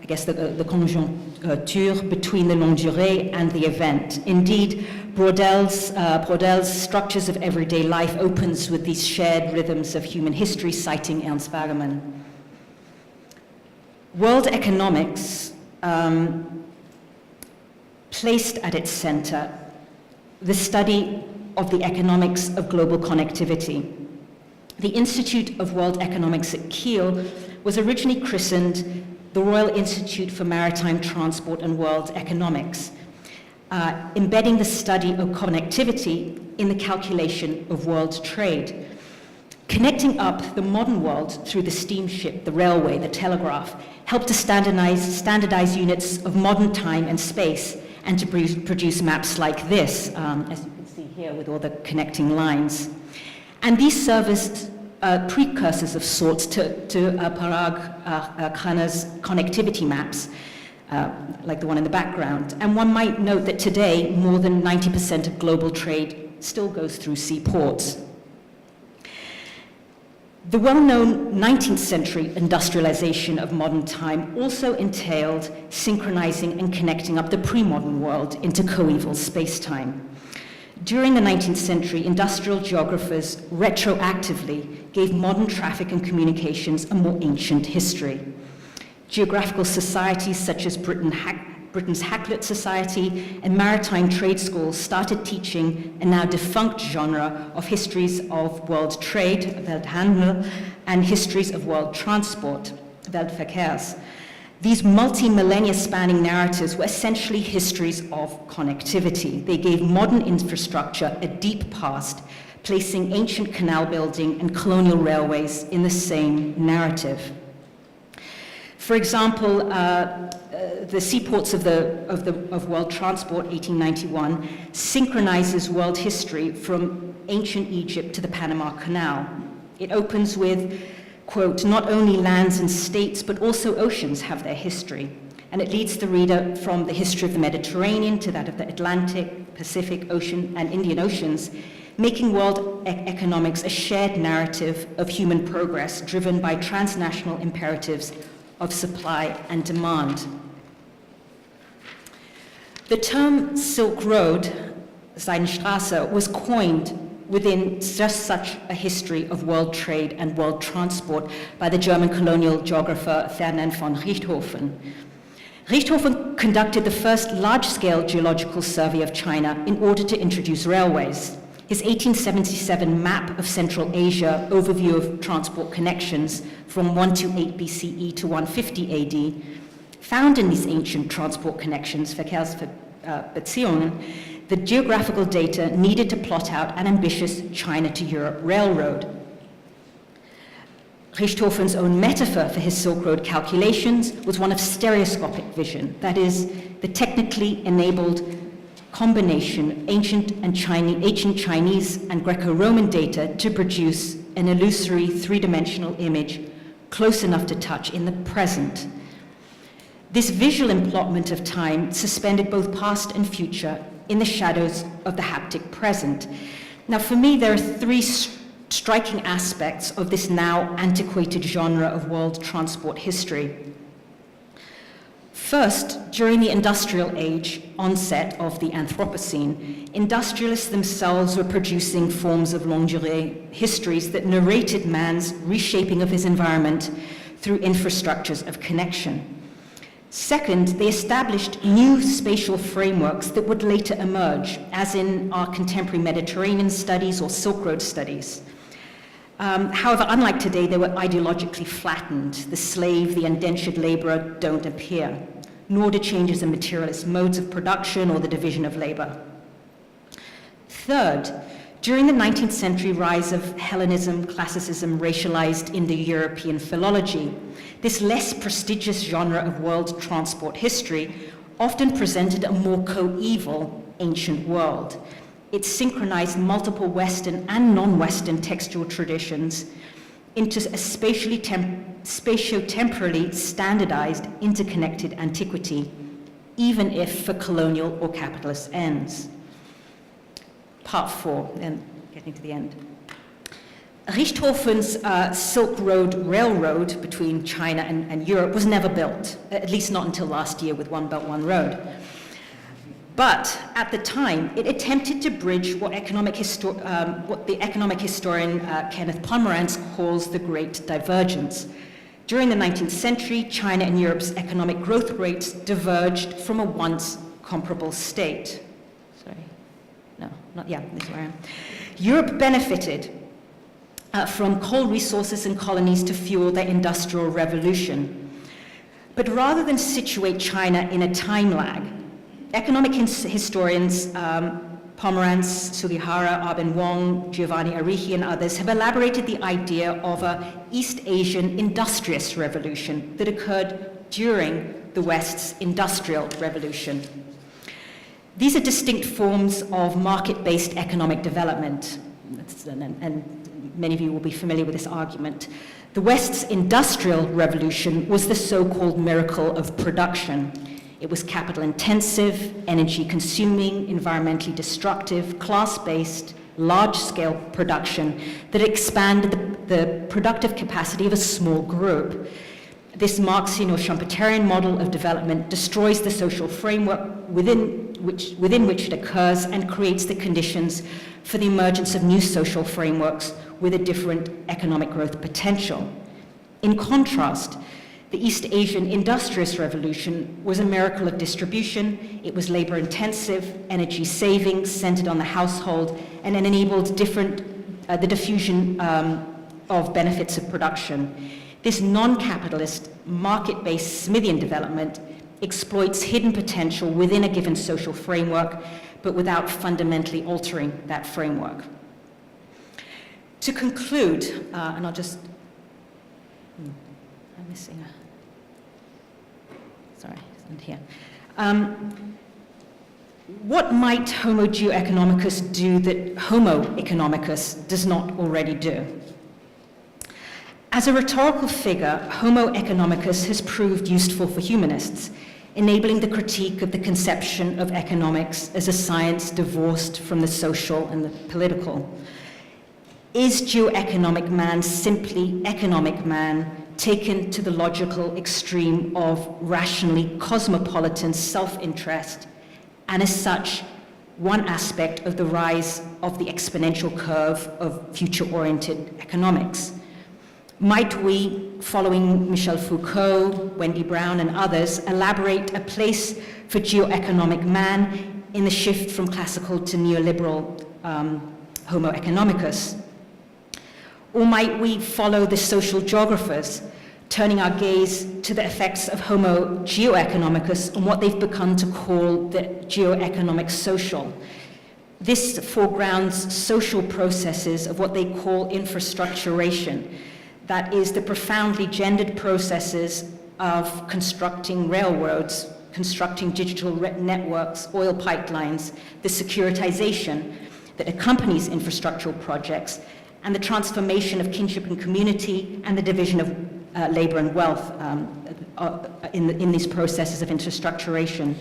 guess the conjoncture between the longue durée and the event. Indeed, Braudel's Structures of Everyday Life opens with these shared rhythms of human history, citing Ernst Wagemann. World economics placed at its center the study of the economics of global connectivity. The Institute of World Economics at Kiel was originally christened the Royal Institute for Maritime Transport and World Economics, embedding the study of connectivity in the calculation of world trade. Connecting up the modern world through the steamship, the railway, the telegraph, helped to standardize units of modern time and space, and to produce maps like this, as you can see here with all the connecting lines. And these serve as precursors of sorts to Parag Khanna's connectivity maps, like the one in the background. And one might note that today, more than 90% of global trade still goes through seaports. The well-known 19th century industrialization of modern time also entailed synchronizing and connecting up the pre-modern world into coeval space-time. During the 19th century, industrial geographers retroactively gave modern traffic and communications a more ancient history. Geographical societies such as Britain's Hakluyt Society and maritime trade schools started teaching a now defunct genre of histories of world trade, Welthandel, and histories of world transport, Weltverkehrs. These multi-millennia spanning narratives were essentially histories of connectivity. They gave modern infrastructure a deep past, placing ancient canal building and colonial railways in the same narrative. For example, the Seaports of World Transport, 1891, synchronizes world history from ancient Egypt to the Panama Canal. It opens with, quote, not only lands and states, but also oceans have their history. And it leads the reader from the history of the Mediterranean to that of the Atlantic, Pacific Ocean, and Indian Oceans, making world economics a shared narrative of human progress driven by transnational imperatives of supply and demand. The term Silk Road, Seidenstraße, was coined within just such a history of world trade and world transport by the German colonial geographer Ferdinand von Richthofen. Richthofen conducted the first large-scale geological survey of China in order to introduce railways. His 1877 map of Central Asia, overview of transport connections from 128 BCE to 150 AD, found in these ancient transport connections, Verkehrsbeziehungen, the geographical data needed to plot out an ambitious China to Europe railroad. Richthofen's own metaphor for his Silk Road calculations was one of stereoscopic vision, that is, the technically enabled combination of ancient Chinese and Greco-Roman data to produce an illusory three-dimensional image close enough to touch in the present. This visual emplotment of time suspended both past and future in the shadows of the haptic present. Now, for me, there are three striking aspects of this now antiquated genre of world transport history. First, during the industrial age onset of the Anthropocene, industrialists themselves were producing forms of longue durée histories that narrated man's reshaping of his environment through infrastructures of connection. Second, they established new spatial frameworks that would later emerge, as in our contemporary Mediterranean studies or Silk Road studies. However, unlike today, they were ideologically flattened. The slave, the indentured laborer don't appear, nor do changes in materialist modes of production or the division of labor. Third, during the 19th century rise of Hellenism, classicism, racialized Indo-European philology, this less prestigious genre of world transport history often presented a more coeval ancient world. It synchronized multiple Western and non-Western textual traditions into a spatio-temporally standardized, interconnected antiquity, even if for colonial or capitalist ends. Part 4, and getting to the end. Richthofen's Silk Road Railroad between China and Europe was never built, at least not until last year with One Belt, One Road. But at the time, it attempted to bridge what the economic historian Kenneth Pomerantz calls the Great Divergence. During the 19th century, China and Europe's economic growth rates diverged from a once comparable state. This is where I am. Europe benefited from coal resources and colonies to fuel their industrial revolution. But rather than situate China in a time lag, economic historians Pomerantz, Sugihara, Arben Wong, Giovanni Arrighi, and others have elaborated the idea of an East Asian industrious revolution that occurred during the West's Industrial Revolution. These are distinct forms of market-based economic development, and many of you will be familiar with this argument. The West's Industrial Revolution was the so-called miracle of production. It was capital-intensive, energy-consuming, environmentally destructive, class-based, large-scale production that expanded the productive capacity of a small group. This Marxian or Schumpeterian model of development destroys the social framework within which it occurs and creates the conditions for the emergence of new social frameworks with a different economic growth potential. In contrast, the East Asian Industrious Revolution was a miracle of distribution. It was labor-intensive, energy-saving, centered on the household, and it enabled the diffusion of benefits of production. This non-capitalist, market-based Smithian development exploits hidden potential within a given social framework, but without fundamentally altering that framework. To conclude, and I'll just, I'm missing a, sorry, it's not here. What might Homo Geoeconomicus do that Homo economicus does not already do? As a rhetorical figure, Homo economicus has proved useful for humanists, enabling the critique of the conception of economics as a science divorced from the social and the political. Is geoeconomic man simply economic man taken to the logical extreme of rationally cosmopolitan self-interest, and as such, one aspect of the rise of the exponential curve of future-oriented economics? Might we, following Michel Foucault, Wendy Brown, and others, elaborate a place for geoeconomic man in the shift from classical to neoliberal Homo economicus? Or might we follow the social geographers, turning our gaze to the effects of Homo Geoeconomicus and what they've begun to call the geoeconomic social? This foregrounds social processes of what they call infrastructuration, that is, the profoundly gendered processes of constructing railroads, constructing digital networks, oil pipelines, the securitization that accompanies infrastructural projects, and the transformation of kinship and community and the division of labor and wealth in these processes of infrastructuration.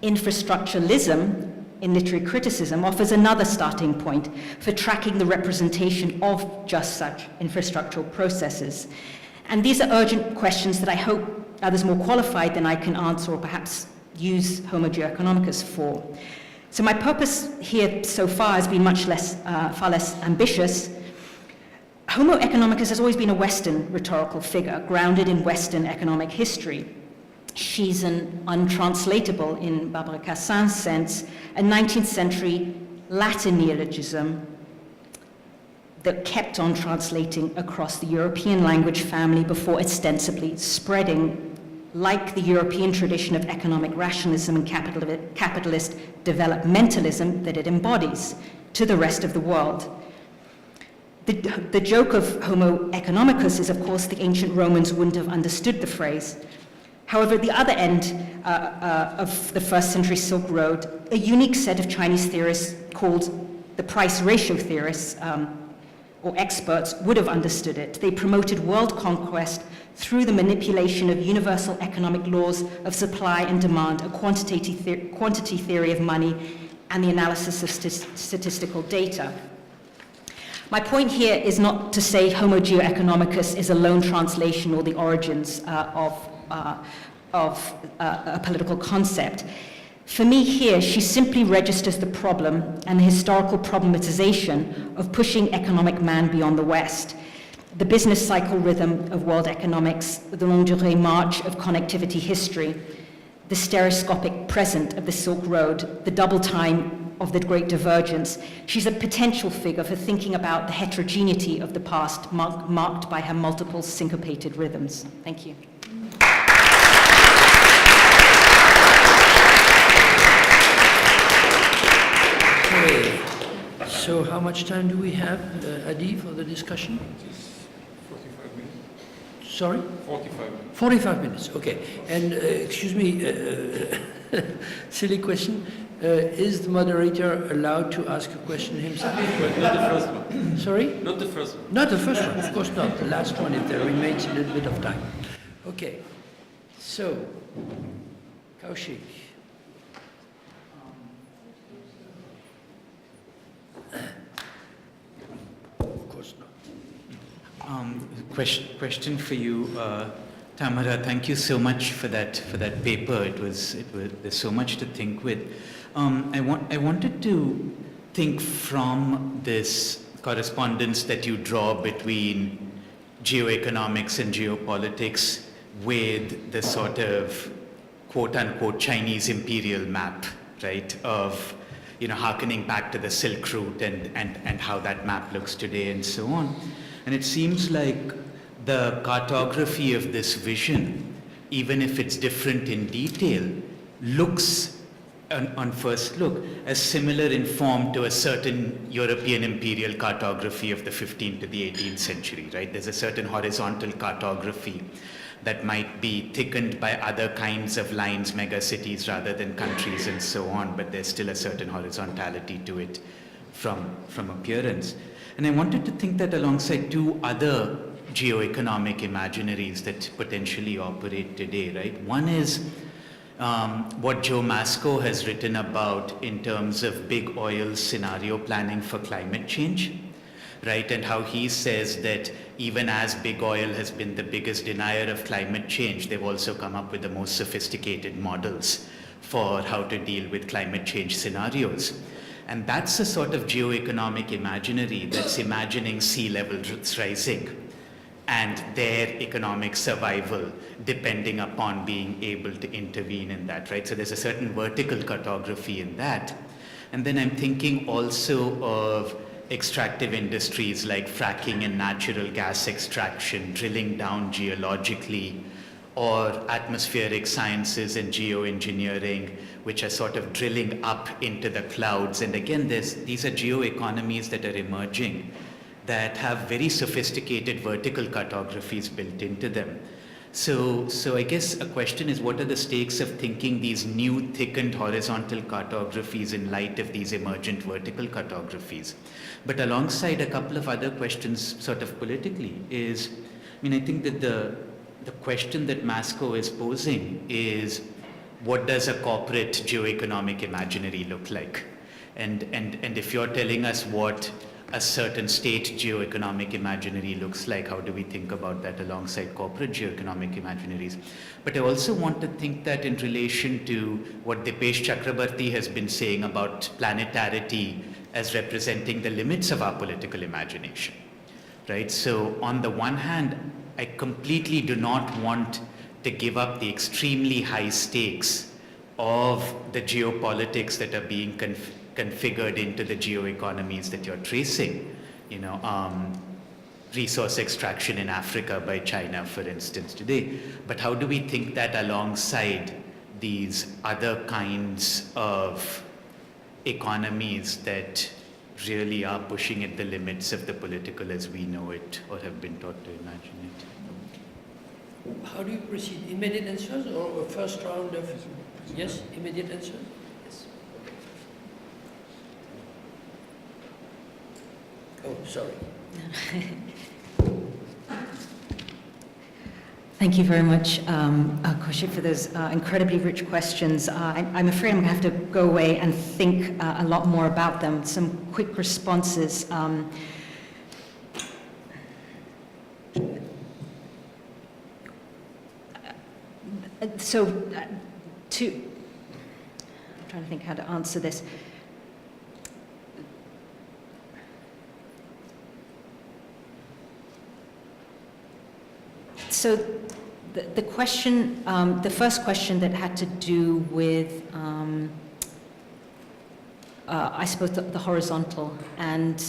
Infrastructuralism in literary criticism offers another starting point for tracking the representation of just such infrastructural processes. And these are urgent questions that I hope others more qualified than I can answer or perhaps use Homo Geoeconomicus for. So my purpose here so far has been far less ambitious. Homo economicus has always been a Western rhetorical figure, grounded in Western economic history. She's an untranslatable, in Barbara Cassin's sense, a 19th century Latin neologism that kept on translating across the European language family before ostensibly spreading, like the European tradition of economic rationalism and capitalist developmentalism that it embodies, to the rest of the world. The joke of Homo economicus is, of course, the ancient Romans wouldn't have understood the phrase. However, at the other end of the first century Silk Road, a unique set of Chinese theorists called the price ratio theorists, or experts, would have understood it. They promoted world conquest through the manipulation of universal economic laws of supply and demand, a quantity theory of money, and the analysis of statistical data. My point here is not to say Homo Geoeconomicus is a lone translation or the origins of a political concept. For me here, she simply registers the problem and the historical problematization of pushing economic man beyond the West, the business cycle rhythm of world economics, the longue durée march of connectivity history, the stereoscopic present of the Silk Road, the double time of the Great Divergence. She's a potential figure for thinking about the heterogeneity of the past marked by her multiple syncopated rhythms. Thank you. so how much time do we have, Adi, for the discussion? 45 minutes. Sorry? 45 minutes. 45 minutes, okay. And excuse me, silly question. Is the moderator allowed to ask a question himself? But not the first one. Sorry? Not the first one. Not the first one, of course not. The last one, if there remains a little bit of time. Okay. So, Kaushik. Of course not. Question for you, Tamara. Thank you so much for that paper. There's so much to think with. I wanted to think from this correspondence that you draw between geoeconomics and geopolitics with the sort of quote-unquote Chinese imperial map, right, of, harkening back to the Silk Route and how that map looks today and so on. And it seems like the cartography of this vision, even if it's different in detail, looks, on first look, as similar in form to a certain European imperial cartography of the 15th to the 18th century, right? There's a certain horizontal cartography that might be thickened by other kinds of lines, megacities rather than countries and so on, but there's still a certain horizontality to it from appearance. And I wanted to think that alongside two other geoeconomic imaginaries that potentially operate today, right? One is what Joe Masco has written about in terms of big oil scenario planning for climate change, right? And how he says that even as big oil has been the biggest denier of climate change, they've also come up with the most sophisticated models for how to deal with climate change scenarios. And that's a sort of geoeconomic imaginary that's imagining sea levels rising and their economic survival depending upon being able to intervene in that, right? So there's a certain vertical cartography in that. And then I'm thinking also of extractive industries like fracking and natural gas extraction, drilling down geologically, or atmospheric sciences and geoengineering, which are sort of drilling up into the clouds. And again, these are geoeconomies that are emerging that have very sophisticated vertical cartographies built into them. So I guess a question is, what are the stakes of thinking these new thickened horizontal cartographies in light of these emergent vertical cartographies? But alongside a couple of other questions sort of politically is, I think that the question that Masco is posing is, what does a corporate geoeconomic imaginary look like? And if you're telling us what a certain state geoeconomic imaginary looks like, how do we think about that alongside corporate geoeconomic imaginaries? But I also want to think that in relation to what Dipesh Chakrabarty has been saying about planetarity as representing the limits of our political imagination, right? So on the one hand, I completely do not want to give up the extremely high stakes of the geopolitics that are being configured into the geoeconomies that you're tracing. Resource extraction in Africa by China, for instance, today. But how do we think that alongside these other kinds of economies that really are pushing at the limits of the political as we know it or have been taught to imagine it? How do you proceed? Immediate answers or a first round of... Yes, immediate answers? Yes. Oh, sorry. Thank you very much, Kaushik, for those incredibly rich questions. I'm afraid I'm going to have to go away and think a lot more about them. Some quick responses. I'm trying to think how to answer this. So the question, the first question that had to do with, I suppose, the horizontal, and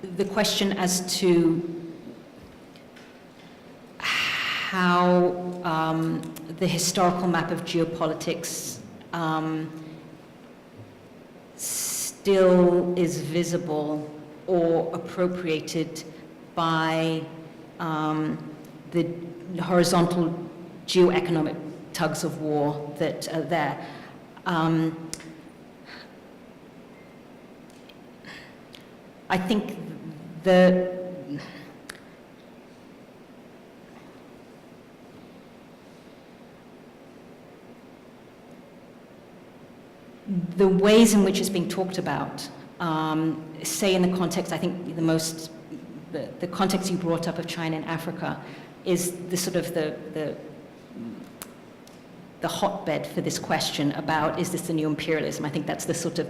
the question as to how the historical map of geopolitics still is visible or appropriated by the horizontal geoeconomic tugs of war that are there. I think the ways in which it's being talked about, say in the context, I think the context you brought up of China and Africa is the sort of the hotbed for this question about, is this the new imperialism? I think that's the sort of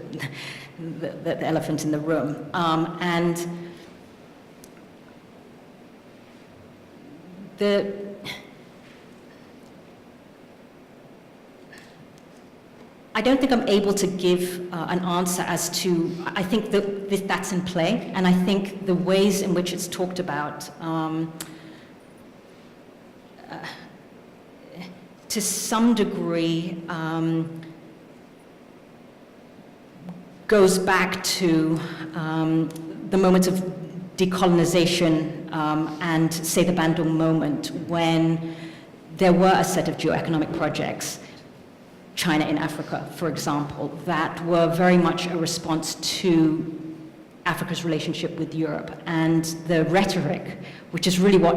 the elephant in the room. And I don't think I'm able to give an answer as to, I think that that's in play, and I think the ways in which it's talked about to some degree goes back to the moments of decolonization and, say, the Bandung moment, when there were a set of geoeconomic projects, China in Africa, for example, that were very much a response to Africa's relationship with Europe. And the rhetoric, which is really what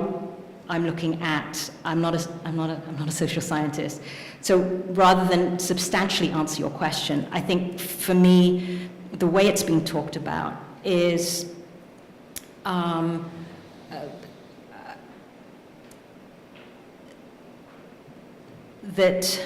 I'm looking at. I'm not a social scientist. So rather than substantially answer your question, I think for me, the way it's being talked about is that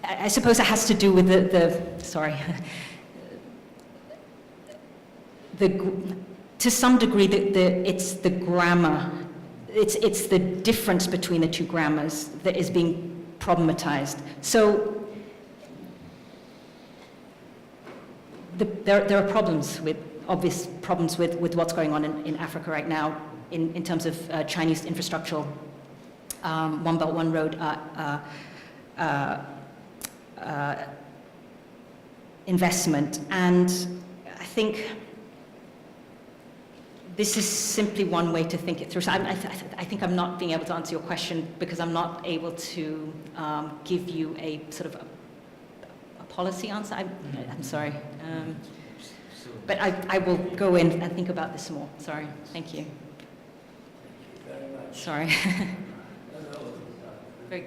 I suppose it has to do with to some degree, it's the grammar, it's the difference between the two grammars that is being problematized. So there are obvious problems with what's going on in Africa right now in terms of Chinese infrastructural One Belt, One Road investment. And I think this is simply one way to think it through. So I think I'm not being able to answer your question because I'm not able to give you a sort of a policy answer. I'm sorry. But I will go in and think about this more. Sorry. Thank you. Thank you very much. Sorry. Very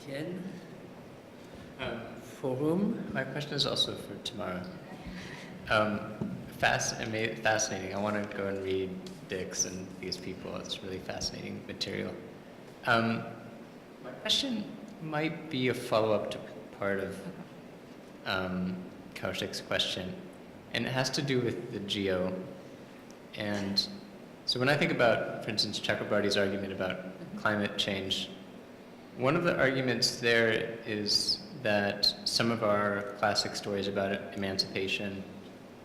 Etienne? For whom? My question is also for Tamara. Fascinating. I want to go and read Dix and these people. It's really fascinating material. My question might be a follow-up to part of Kaushik's question, and it has to do with the geo. And so when I think about, for instance, Chakrabarty's argument about climate change, one of the arguments there is that some of our classic stories about emancipation,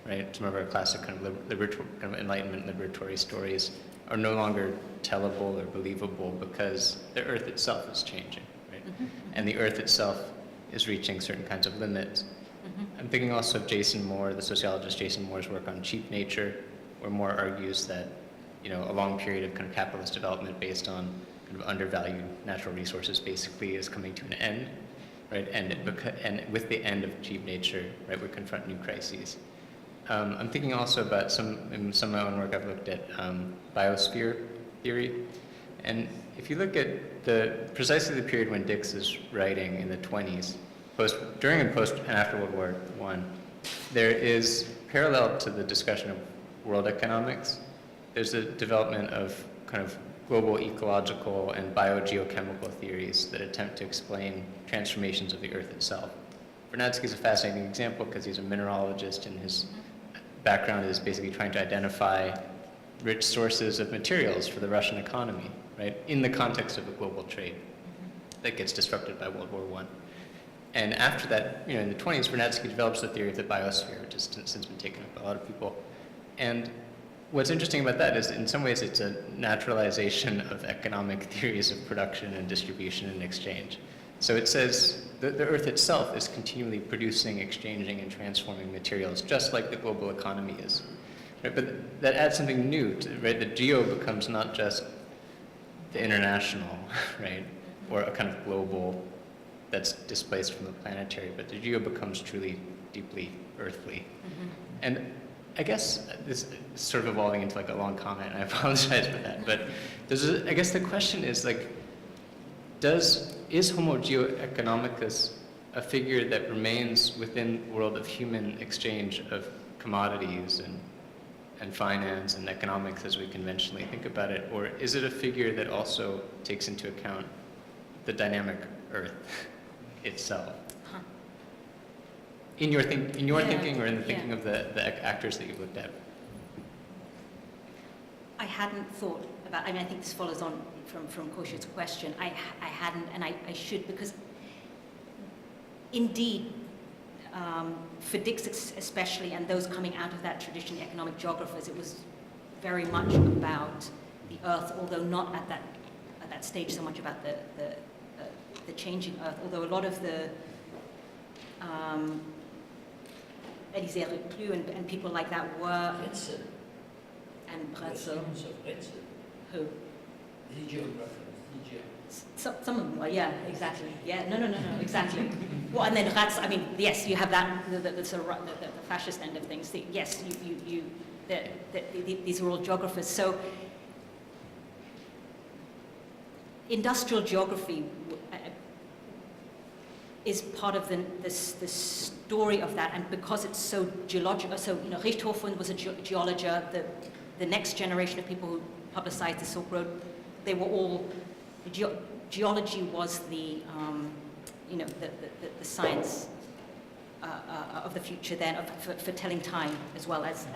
right, some of our classic kind of Enlightenment liberatory stories are no longer tellable or believable because the Earth itself is changing, right? And the Earth itself is reaching certain kinds of limits. I'm thinking also of Jason Moore, the sociologist Jason Moore's work on cheap nature, where Moore argues that, a long period of kind of capitalist development based on kind of undervalued natural resources basically is coming to an end, right? And with the end of cheap nature, right, we confront new crises. I'm thinking also about in some of my own work, I've looked at Biosphere Theory. And if you look at precisely the period when Dix is writing in the 20s, during and post and after World War I, there is, parallel to the discussion of world economics, there's a development of kind of global ecological and biogeochemical theories that attempt to explain transformations of the Earth itself. Vernadsky is a fascinating example because he's a mineralogist and his background is basically trying to identify rich sources of materials for the Russian economy, right, in the context of a global trade that gets disrupted by World War I. And after that, in the 20s, Vernadsky develops the theory of the biosphere, which has since been taken up by a lot of people. And what's interesting about that is, in some ways, it's a naturalization of economic theories of production and distribution and exchange. So it says the Earth itself is continually producing, exchanging, and transforming materials, just like the global economy is. Right? But that adds something new, right? The geo becomes not just the international, right? Or a kind of global that's displaced from the planetary, but the geo becomes truly, deeply earthly. And I guess this is sort of evolving into like a long comment, and I apologize for that, but I guess the question is like, is Homo Geoeconomicus a figure that remains within the world of human exchange of commodities and finance and economics as we conventionally think about it, or is it a figure that also takes into account the dynamic Earth itself? In your thinking, or in the thinking of the actors that you've looked at? I hadn't thought about, I think this follows on from Kosh's question. I hadn't, and I should, because indeed, for Dix especially, and those coming out of that tradition, the economic geographers, it was very much about the Earth, although not at that stage so much about the changing Earth, although a lot of the Elisée Reclus and people like that were... Retzel. And Bretzel. Who? The geographers. Some of them were, yeah, exactly. Yeah, no, exactly. Well, and then Ratz, yes, you have that, the fascist end of things. Yes, these are all geographers. So, industrial geography is part of the story of that, and because it's so geological, so Richthofen was a geologist, the next generation of people who publicized the Silk Road, they were all, geology was the science of the future then, for telling time, as well as,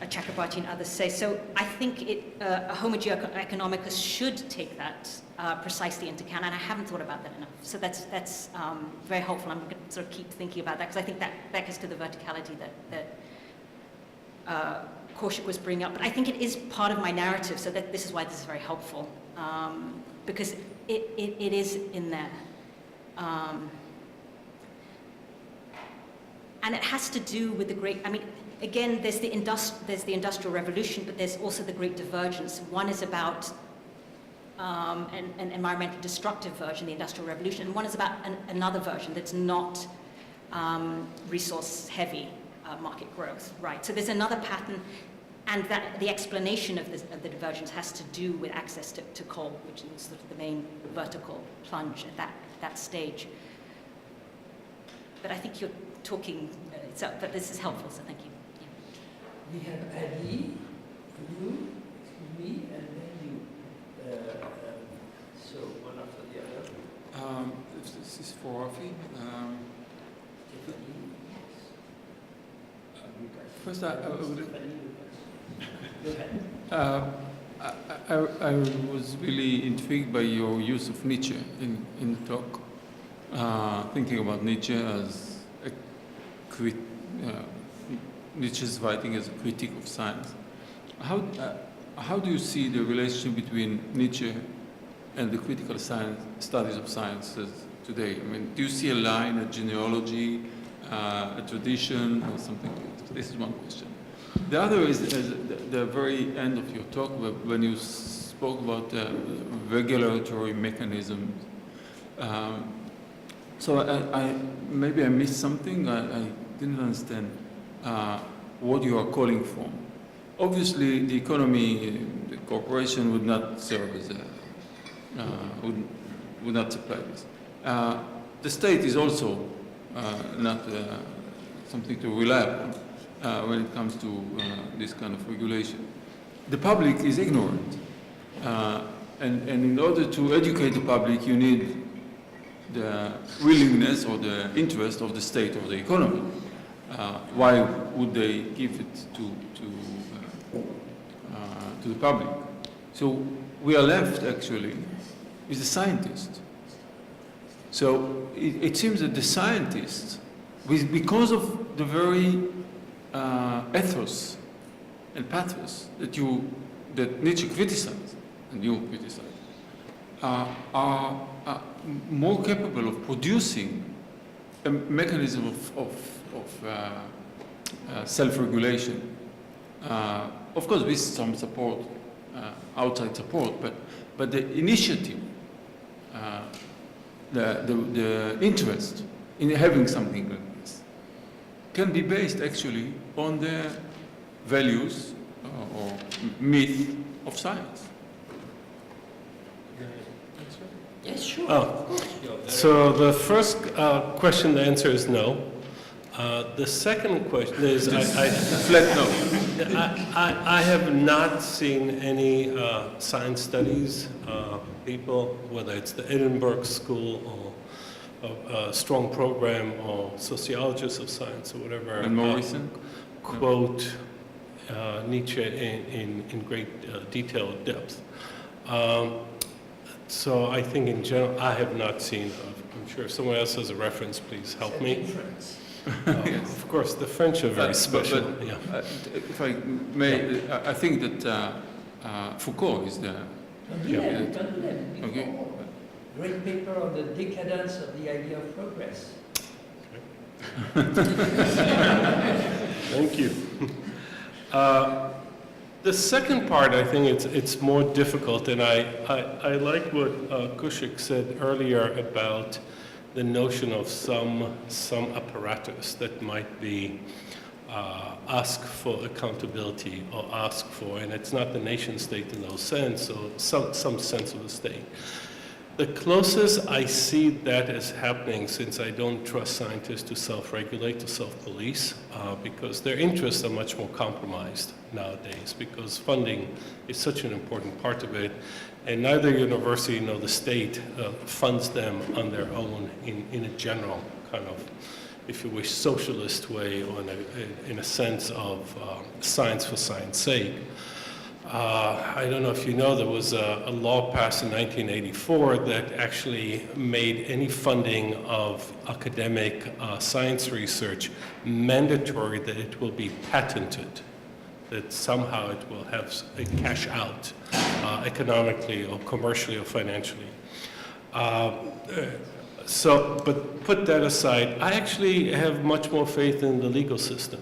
Chakrabarty and others say. So I think Homo Geoeconomicus should take that precisely into account, and I haven't thought about that enough. So that's very helpful. I'm going to sort of keep thinking about that, because I think that gets to the verticality that Korshak was bringing up. But I think it is part of my narrative, so that this is why this is very helpful, because it is in there. And it has to do with the great, again, there's the Industrial Revolution, but there's also the Great Divergence. One is about an environmentally destructive version, the Industrial Revolution, and one is about another version that's not resource-heavy market growth, right? So there's another pattern, and that the explanation of the divergence has to do with access to coal, which is sort of the main vertical plunge at that stage. But I think you're talking, but this is helpful, so thank you. We have Ali, you, me, and then you. So one after the other. This is for Rafi. First, I was really intrigued by your use of Nietzsche in the talk, thinking about Nietzsche as Nietzsche's writing as a critique of science. How do you see the relationship between Nietzsche and the critical studies of sciences today? Do you see a line, a genealogy, a tradition, or something? This is one question. The other is the very end of your talk, when you spoke about regulatory mechanisms. So maybe I missed something. I didn't understand what you are calling for. Obviously, the economy, the corporation would not serve as would not supply this. The state is also not something to rely upon when it comes to this kind of regulation. The public is ignorant, and in order to educate the public, you need the willingness or the interest of the state or the economy. Why would they give it to the public? So we are left actually with the scientist, So it seems that the scientists, because of the very ethos and pathos that Nietzsche criticized and you criticize, are more capable of producing a mechanism of self-regulation. Of course, with some support, outside support, but the initiative, the interest in having something like this can be based actually on the values or myth of science. Yes, sure. Oh. So the first question, the answer is no. The second question is, Flat no. I have not seen any science studies people, whether it's the Edinburgh School or a strong program or sociologists of science or whatever, And more recent? quote Nietzsche in great detail or depth. So I think in general, I have not seen, I'm sure if someone else has a reference, please help me. Yes. Of course, the French are very special. But, yeah. If I may, I think that Foucault is the... Okay. Great paper on the decadence of the idea of progress. Thank you. The second part, I think it's more difficult, and I like what Kushik said earlier about the notion of some apparatus that might be ask for accountability or ask for, and it's not the nation state in those sense, or some sense of the state. The closest I see that as happening, since I don't trust scientists to self-regulate, to self-police, because their interests are much more compromised nowadays, because funding is such an important part of it, and neither university nor the state funds them on their own in a general kind of, if you wish, socialist way, or in a sense of science for science sake. I don't know if you know, there was a law passed in 1984 that actually made any funding of academic science research mandatory, that it will be patented, that somehow it will have a cash out economically or commercially or financially. But put that aside, I actually have much more faith in the legal system.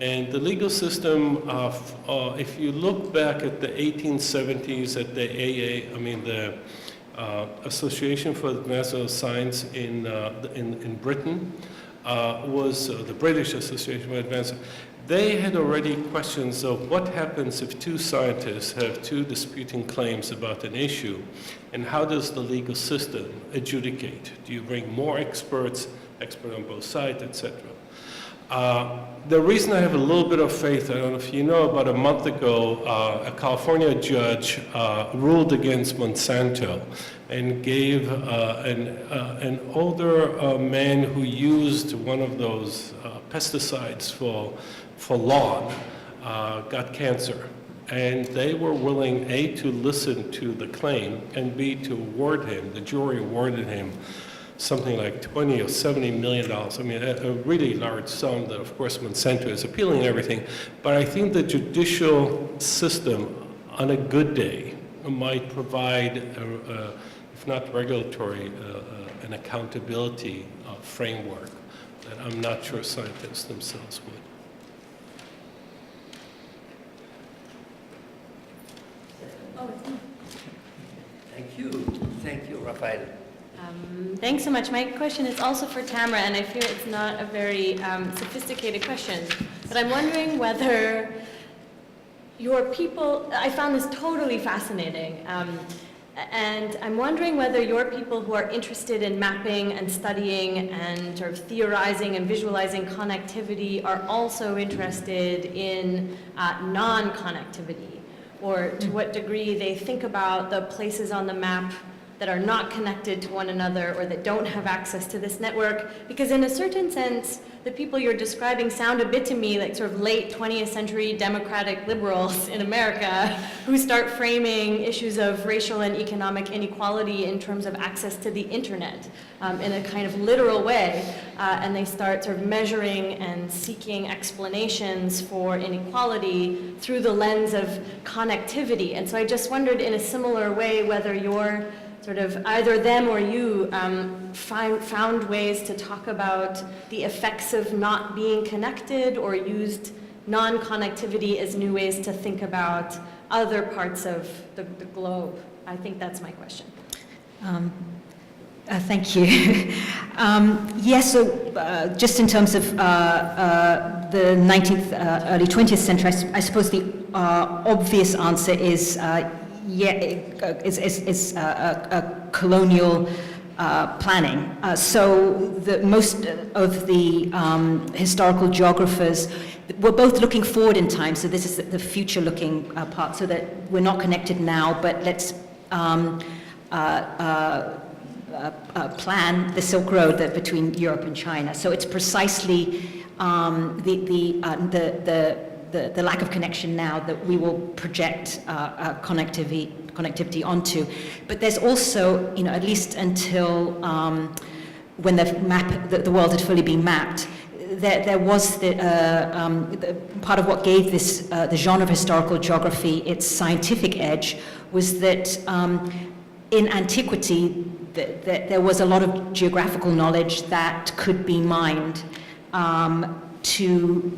And the legal system, if you look back at the 1870s at the AA, the Association for the Advancement of Science in Britain, was the British Association for Advancement. They had already questions of what happens if two scientists have two disputing claims about an issue, and how does the legal system adjudicate? Do you bring more experts, expert on both sides, etc.? The reason I have a little bit of faith, I don't know if you know, about a month ago, a California judge ruled against Monsanto and gave an older man who used one of those pesticides for lawn, got cancer. And they were willing, A, to listen to the claim, and B, to award him, the jury awarded him something like $20 or $70 million. A really large sum that, of course, Monsanto is appealing and everything. But I think the judicial system, on a good day, might provide, if not regulatory, an accountability framework that I'm not sure scientists themselves would. Thank you, Raphael. Thanks so much. My question is also for Tamara, and I fear it's not a very sophisticated question, but I'm wondering whether your people, I found this totally fascinating, and I'm wondering whether your people who are interested in mapping and studying and sort of theorizing and visualizing connectivity are also interested in non-connectivity, or to what degree they think about the places on the map that are not connected to one another or that don't have access to this network? Because in a certain sense, the people you're describing sound a bit to me like sort of late 20th century democratic liberals in America who start framing issues of racial and economic inequality in terms of access to the internet in a kind of literal way. And they start sort of measuring and seeking explanations for inequality through the lens of connectivity. And so I just wondered in a similar way whether you're sort of either them or you found ways to talk about the effects of not being connected or used non-connectivity as new ways to think about other parts of the globe. I think that's my question. Thank you. Yes, so just in terms of the 19th, early 20th century, I suppose the obvious answer is colonial planning. So most of the historical geographers were both looking forward in time, so this is the future-looking part, so that we're not connected now, but let's plan the Silk Road between Europe and China. So it's precisely the lack of connection now that we will project connectivity onto. But there's also, at least until when the world had fully been mapped, there was the part of what gave this the genre of historical geography its scientific edge was that in antiquity there was a lot of geographical knowledge that could be mined to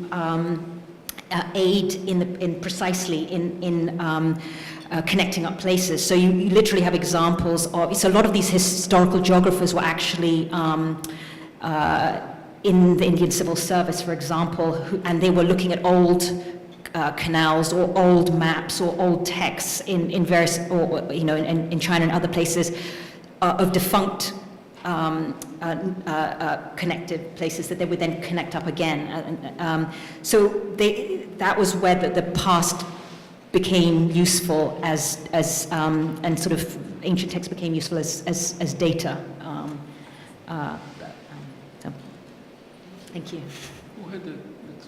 aid in precisely connecting up places. So you literally have examples of, so a lot of these historical geographers were actually in the Indian Civil Service, for example, and they were looking at old canals or old maps or old texts in various, or in China and other places of defunct connected places that they would then connect up again. So that was where the past became useful as and sort of ancient texts became useful as data. So, thank you. Go ahead, next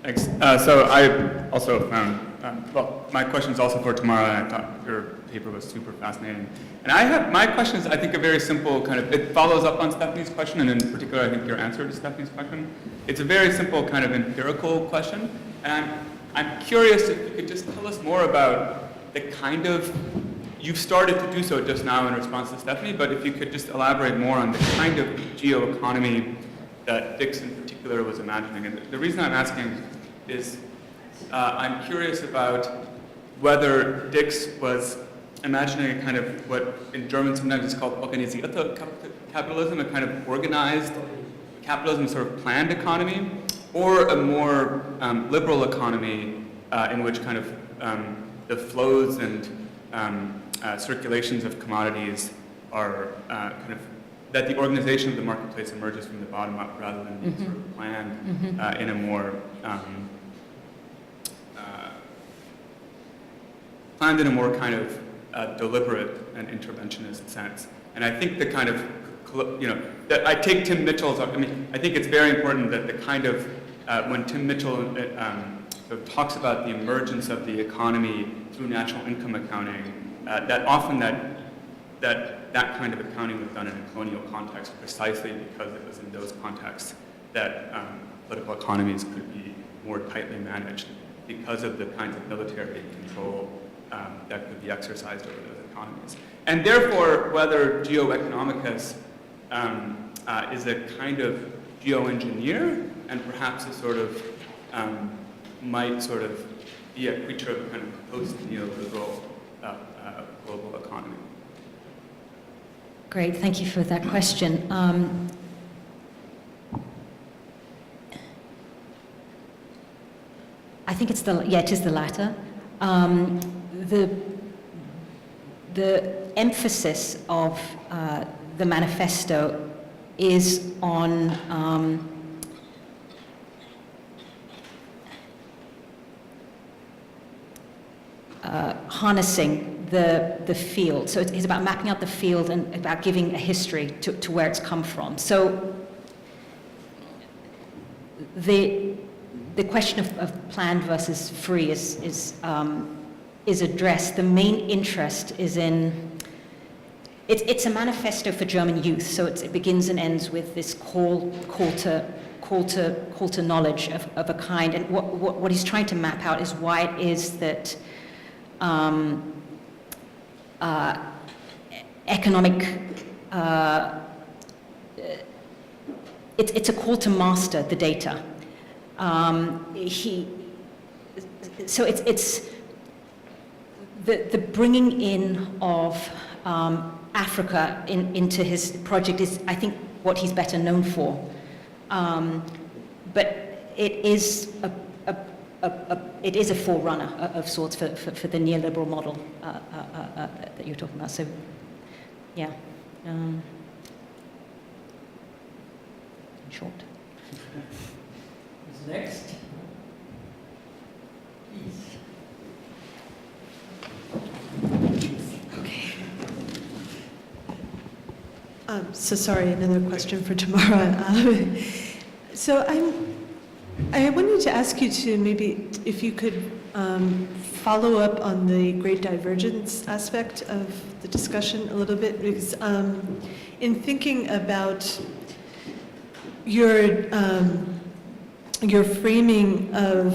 Thanks. So I also found, my question is also for Tamara, and I thought your paper was super fascinating. And my question is, I think, a very simple kind of, it follows up on Stephanie's question, and in particular, I think your answer to Stephanie's question. It's a very simple kind of empirical question, and I'm curious if you could just tell us more about the kind of, you've started to do so just now in response to Stephanie, but if you could just elaborate more on the kind of geoeconomy that Dix in particular was imagining. And the reason I'm asking is I'm curious about whether Dix was imagining a kind of what in German sometimes is called organisierte capitalism, a kind of organized capitalism, sort of planned economy, or a more liberal economy in which kind of the flows and circulations of commodities are kind of, that the organization of the marketplace emerges from the bottom up rather than being sort of planned in a more kind of deliberate and interventionist sense. And I think the kind of, that I take Tim Mitchell's, I think it's very important that the kind of, when Tim Mitchell sort of talks about the emergence of the economy through national income accounting, that often that kind of accounting was done in a colonial context precisely because it was in those contexts that political economies could be more tightly managed because of the kinds of military control that could be exercised over those economies. And therefore, whether Geoeconomicus is a kind of geoengineer and perhaps a sort of, might sort of be a creature of a kind of post-neoliberal global economy. Great, thank you for that question. I think it is the latter. The emphasis of the manifesto is on harnessing the field. So it's about mapping out the field and about giving a history to where it's come from. So the question of planned versus free is addressed. The main interest is in, it's a manifesto for German youth, so it begins and ends with this call to knowledge of a kind, and what he's trying to map out is why it is that economic, it's a call to master the data. So it's the bringing in of Africa into his project is, I think, what he's better known for. But it is a forerunner of sorts for the neoliberal model that you're talking about. So, yeah. In short. Who's next? Please. Okay. So sorry, another question for Tamara. So I wanted to ask you to maybe, if you could follow up on the Great Divergence aspect of the discussion a little bit, because in thinking about your framing of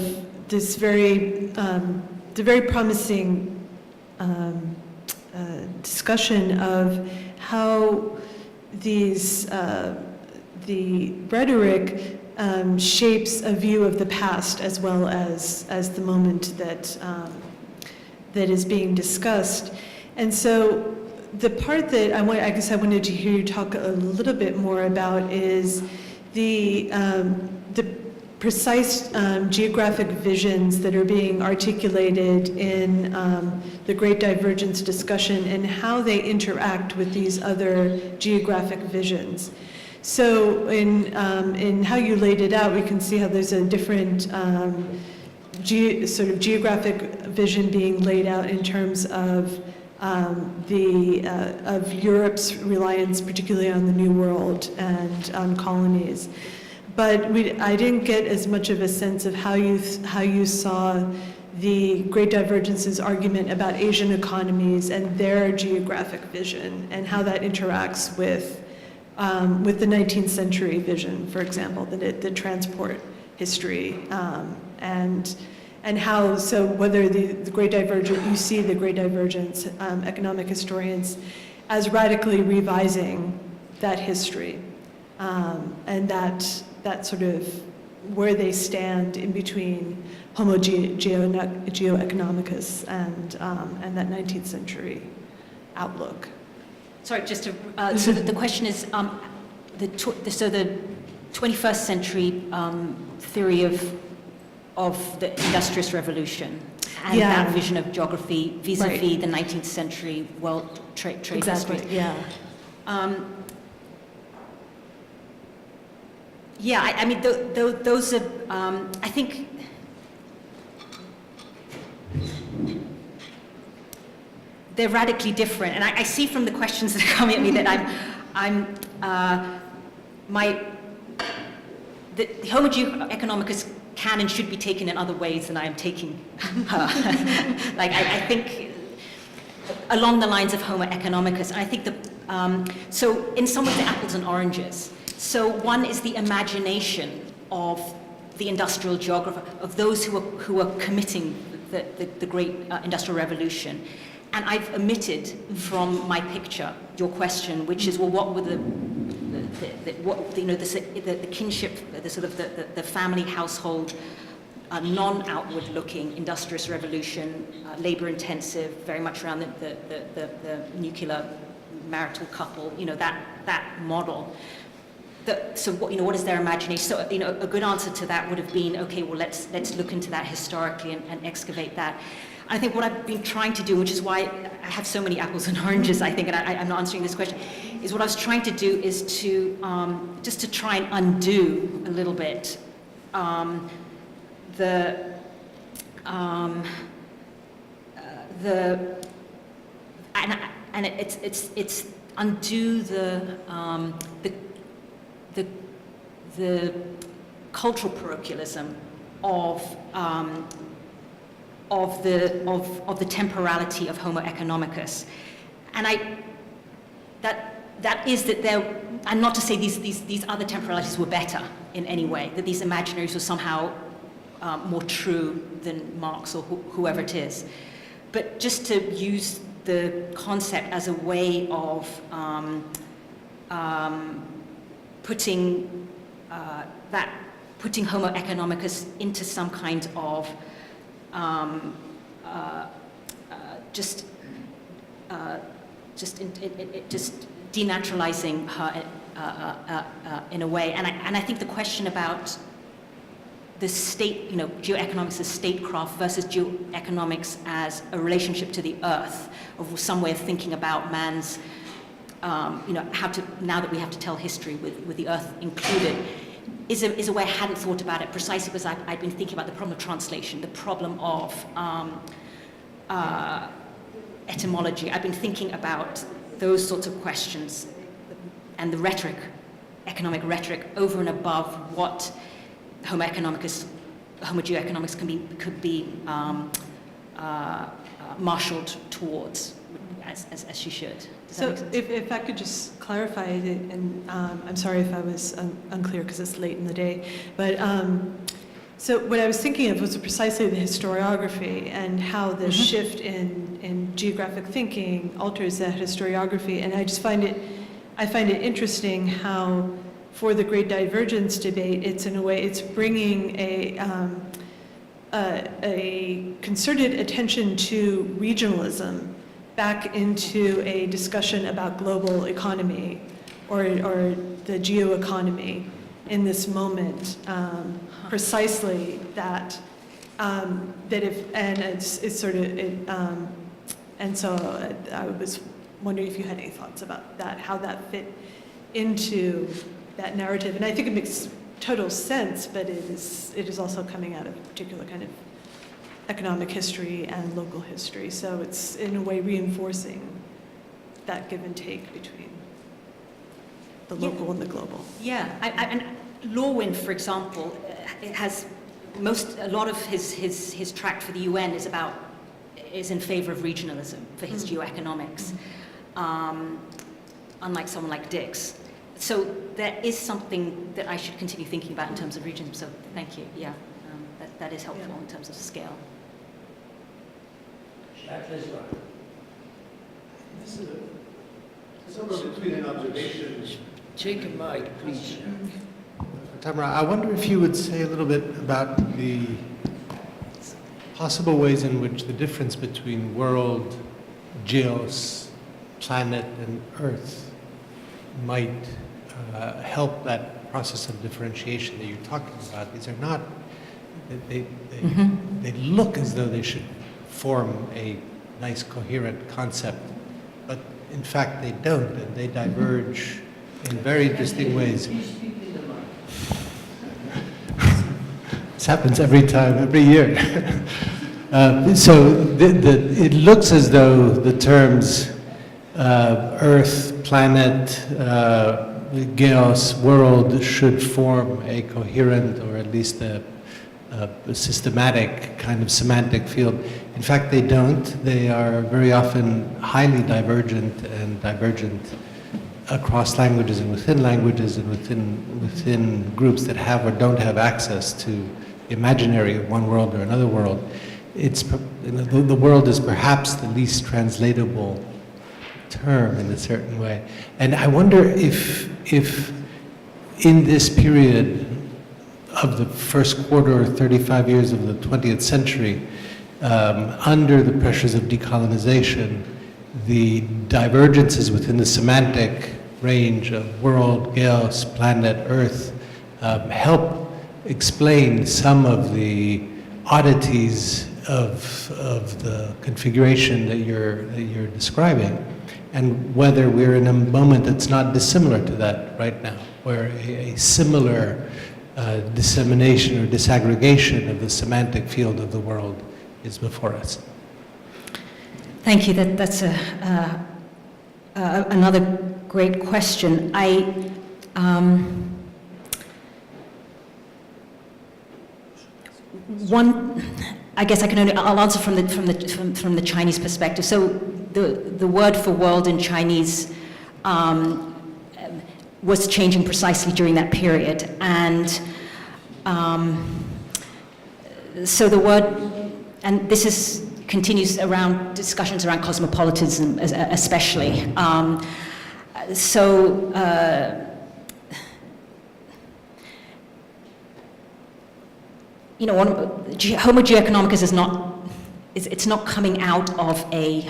this the very promising discussion of how the rhetoric shapes a view of the past as well as the moment that is being discussed. And so the part that I guess I wanted to hear you talk a little bit more about is the precise geographic visions that are being articulated in the Great Divergence discussion and how they interact with these other geographic visions. So in how you laid it out, we can see how there's a different sort of geographic vision being laid out in terms of of Europe's reliance, particularly on the New World and on colonies. But I didn't get as much of a sense of how you saw the Great Divergence's argument about Asian economies and their geographic vision and how that interacts with the 19th century vision, for example, the transport history, and how, so whether the Great Divergence, you see the Great Divergence economic historians as radically revising that history, and that sort of where they stand in between Homo Geoeconomicus and that 19th century outlook. Sorry, just to, so the question is, the 21st century theory of the Industrious Revolution and that vision of geography vis-a-vis the 19th century world trade exactly. history. Yeah. Yeah, I mean, those are, I think, they're radically different. And I see from the questions that are coming at me that the Homo Geoeconomicus can and should be taken in other ways than I am taking her. Like, I think along the lines of Homo economicus, I think so in some ways they're apples and oranges. So one is the imagination of the industrial geographer, of those who are committing the great industrial revolution. And I've omitted from my picture your question, which is, well, what were the kinship, the sort of the family household, non-outward looking industrious revolution, labor intensive, very much around the nuclear marital couple, that model. So what is their imagination? So a good answer to that would have been, okay, well let's look into that historically and excavate that. I think what I've been trying to do, which is why I have so many apples and oranges, I think, and I'm not answering this question, is what I was trying to do is to just to try and undo a little bit and it's undo the cultural parochialism of the temporality of Homo economicus, and that is that there, and not to say these other temporalities were better in any way, that these imaginaries were somehow more true than Marx or whoever it is, but just to use the concept as a way of putting Homo economicus into some kind of just denaturalizing her in a way, and I think the question about the state, geoeconomics as statecraft versus geoeconomics as a relationship to the earth, or some way of thinking about man's, how to, now that we have to tell history with the earth included, is a way I hadn't thought about it, precisely because I've been thinking about the problem of translation, the problem of etymology. I've been thinking about those sorts of questions and the rhetoric, economic rhetoric, over and above what Homo geoeconomics could be marshaled towards, as she should. Does that make sense? If I could just clarify it, and I'm sorry if I was unclear because it's late in the day, but so what I was thinking of was precisely the historiography and how the shift in geographic thinking alters that historiography, and I find it interesting how, for the Great Divergence debate, it's in a way, it's bringing a concerted attention to regionalism back into a discussion about global economy or the geoeconomy in this moment, precisely that if, and it's sort of, and so I was wondering if you had any thoughts about that, how that fit into that narrative. And I think it makes total sense, but it is also coming out of a particular kind of economic history and local history. So it's in a way reinforcing that give and take between the local and the global. Yeah, and Lorwin, for example, it has a lot of his tract for the UN is in favor of regionalism for his geoeconomics, unlike someone like Dix. So there is something that I should continue thinking about in terms of regions. So thank you. Yeah, that is helpful in terms of scale. This is somewhere between an observation. Take a mic, please. Tamara, I wonder if you would say a little bit about the possible ways in which the difference between world, geos, planet, and Earth might help that process of differentiation that you're talking about. These are not, they look as though they should form a nice coherent concept, but in fact they don't, and they diverge in very interesting ways. This happens every time, every year. So it looks as though the terms Earth, planet, geos, world should form a coherent, or at least a systematic kind of semantic field. In fact, they don't. They are very often highly divergent and divergent across languages and within groups that have or don't have access to the imaginary of one world or another world. The world is perhaps the least translatable term in a certain way. And I wonder if in this period of the first quarter or 35 years of the 20th century, under the pressures of decolonization, the divergences within the semantic range of world, geos, planet, Earth, help explain some of the oddities of the configuration that you're describing, and whether we're in a moment that's not dissimilar to that right now, where a similar dissemination or disaggregation of the semantic field of the world is before us. Thank you. That's another great question. I guess I'll answer from the Chinese perspective. So the word for world in Chinese was changing precisely during that period, and so the word, and this continues around discussions around cosmopolitanism, especially. Homo Geoeconomicus is not. It's not coming out of a.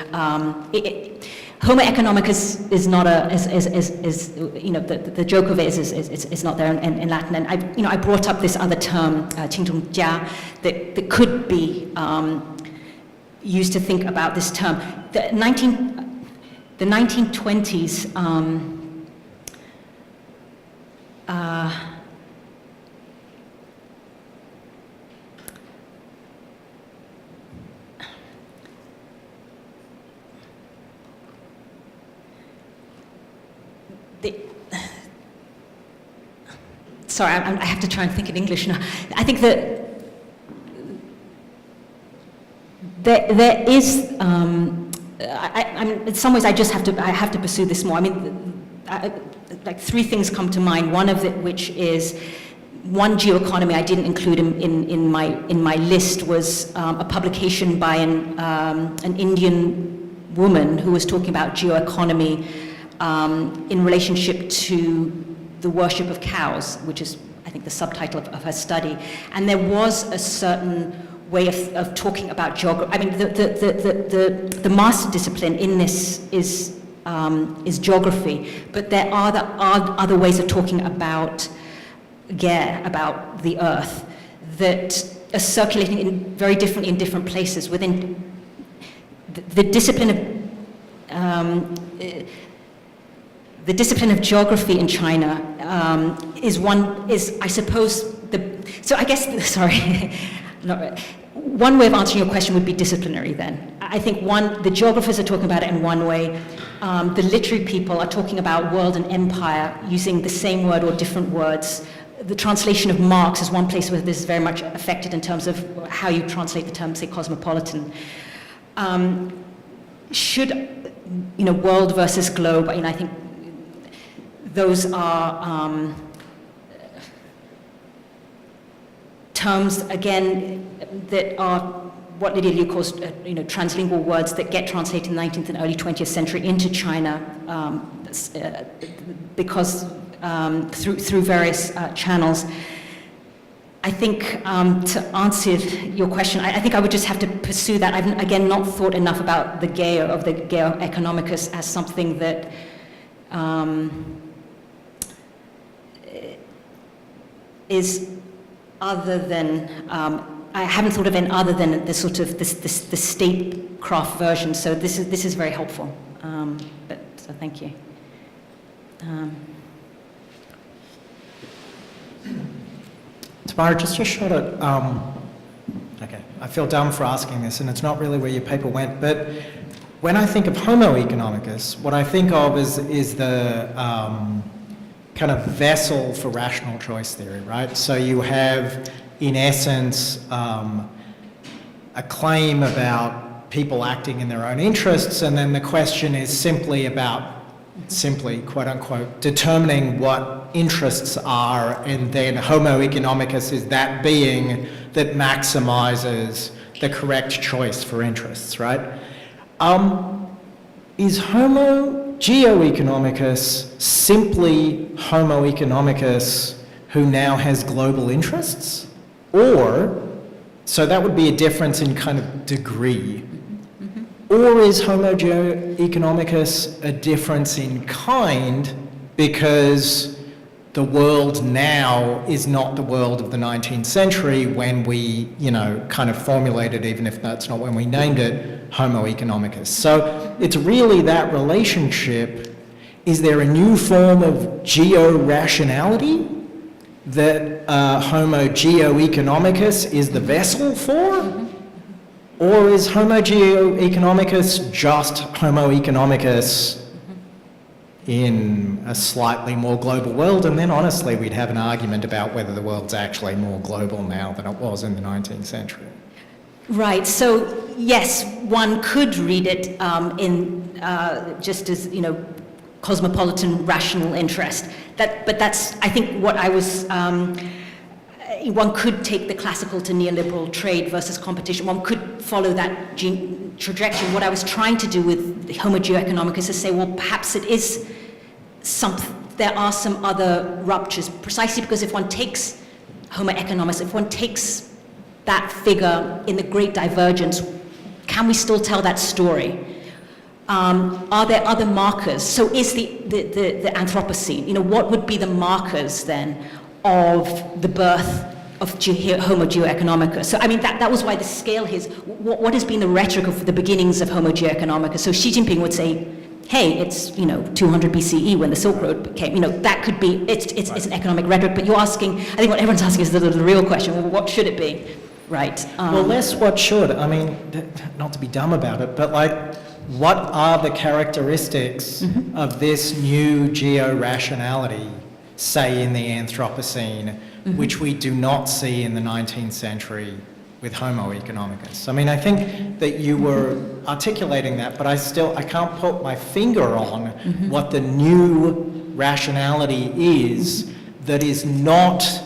Homo economicus is not the joke of it is not there in Latin, and I brought up this other term, 听众家, that could be used to think about this term. The 1920s. Sorry, I have to try and think in English now. I think that there is. In some ways, I have to pursue this more. I mean, like three things come to mind. One of it, which is one, Geoeconomy. I didn't include in my list, was a publication by an Indian woman who was talking about geoeconomy in relationship to the worship of cows, which is, I think, the subtitle of her study. And there was a certain way of talking about geography. I mean, the master discipline in this is geography, but there are other ways of talking about about the earth, that are circulating very differently in different places within the discipline of. The discipline of geography in China I suppose, one way of answering your question would be disciplinary then. I think the geographers are talking about it in one way, the literary people are talking about world and empire using the same word or different words. The translation of Marx is one place where this is very much affected in terms of how you translate the term, say, cosmopolitan. World versus globe, I think those are terms, again, that are what Lydia Liu calls, translingual words that get translated in the 19th and early 20th century into China because through various channels. I think to answer your question, I think I would just have to pursue that. I've, again, not thought enough about the Geoeconomicus as something that is other than, I haven't thought of any other than the sort of the statecraft version. So this is very helpful. So thank you. Tamara, just a shot at, okay, I feel dumb for asking this, and it's not really where your paper went, but when I think of Homo economicus, what I think of is the kind of vessel for rational choice theory, right? So you have, in essence, a claim about people acting in their own interests, and then the question is simply, quote unquote, determining what interests are, and then Homo economicus is that being that maximizes the correct choice for interests, right? Is Homo Geoeconomicus simply Homo economicus who now has global interests? Or, so that would be a difference in kind of degree. Or is Homo Geoeconomicus a difference in kind because the world now is not the world of the 19th century when we, kind of formulated, even if that's not when we named it, Homo economicus. So it's really that relationship. Is there a new form of geo-rationality that Homo Geoeconomicus is the vessel for? Or is Homo Geoeconomicus just Homo economicus in a slightly more global world, and then honestly we'd have an argument about whether the world's actually more global now than it was in the 19th century. Right, so yes, one could read it just as, cosmopolitan rational interest. But that's, I think, what I was, one could take the classical to neoliberal trade versus competition. One could follow that trajectory. What I was trying to do with Homo Geoeconomicus is say, well, perhaps it is there are some other ruptures, precisely because if one takes Homo economicus, if one takes that figure in the Great Divergence, can we still tell that story? Are there other markers? So is the Anthropocene, what would be the markers then of the birth of Homo Geoeconomicus? So I mean, that was why the scale is, what has been the rhetoric of the beginnings of Homo Geoeconomicus? So Xi Jinping would say, hey, it's 200 BCE when the Silk Road came. That could be, it's an economic rhetoric, but you're asking, I think what everyone's asking is the real question, well, what should it be? Right. Well, less what should. I mean, not to be dumb about it, but what are the characteristics of this new geo-rationality, say in the Anthropocene, which we do not see in the 19th century with Homo economicus? I mean, I think that you were articulating that, but I can't put my finger on what the new rationality is that is not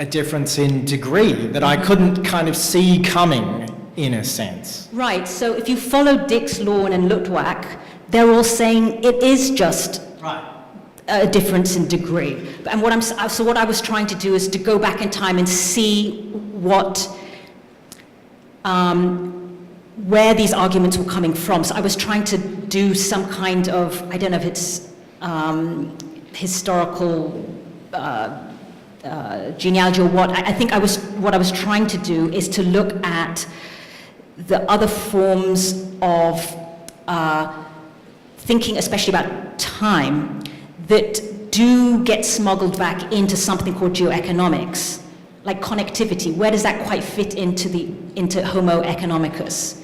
a difference in degree that I couldn't kind of see coming, in a sense. Right, so if you follow Dick's Law and Lutwak, they're all saying it is just a difference in degree. And what I was trying to do is to go back in time and see where these arguments were coming from. So I was trying to do some kind of, I don't know if it's historical genealogy or what. I think what I was trying to do is to look at the other forms of thinking, especially about time, that do get smuggled back into something called geoeconomics, like connectivity. Where does that quite fit into Homo economicus?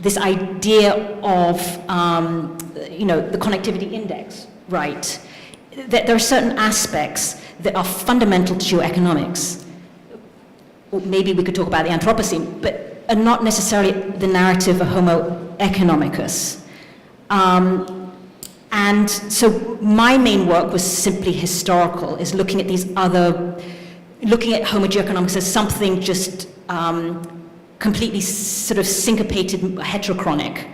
This idea of the connectivity index, right? That there are certain aspects that are fundamental to geoeconomics. Or maybe we could talk about the Anthropocene, but are not necessarily the narrative of Homo economicus. And so my main work was simply historical, is looking at looking at Homo Geoeconomicus as something just completely sort of syncopated, heterochronic,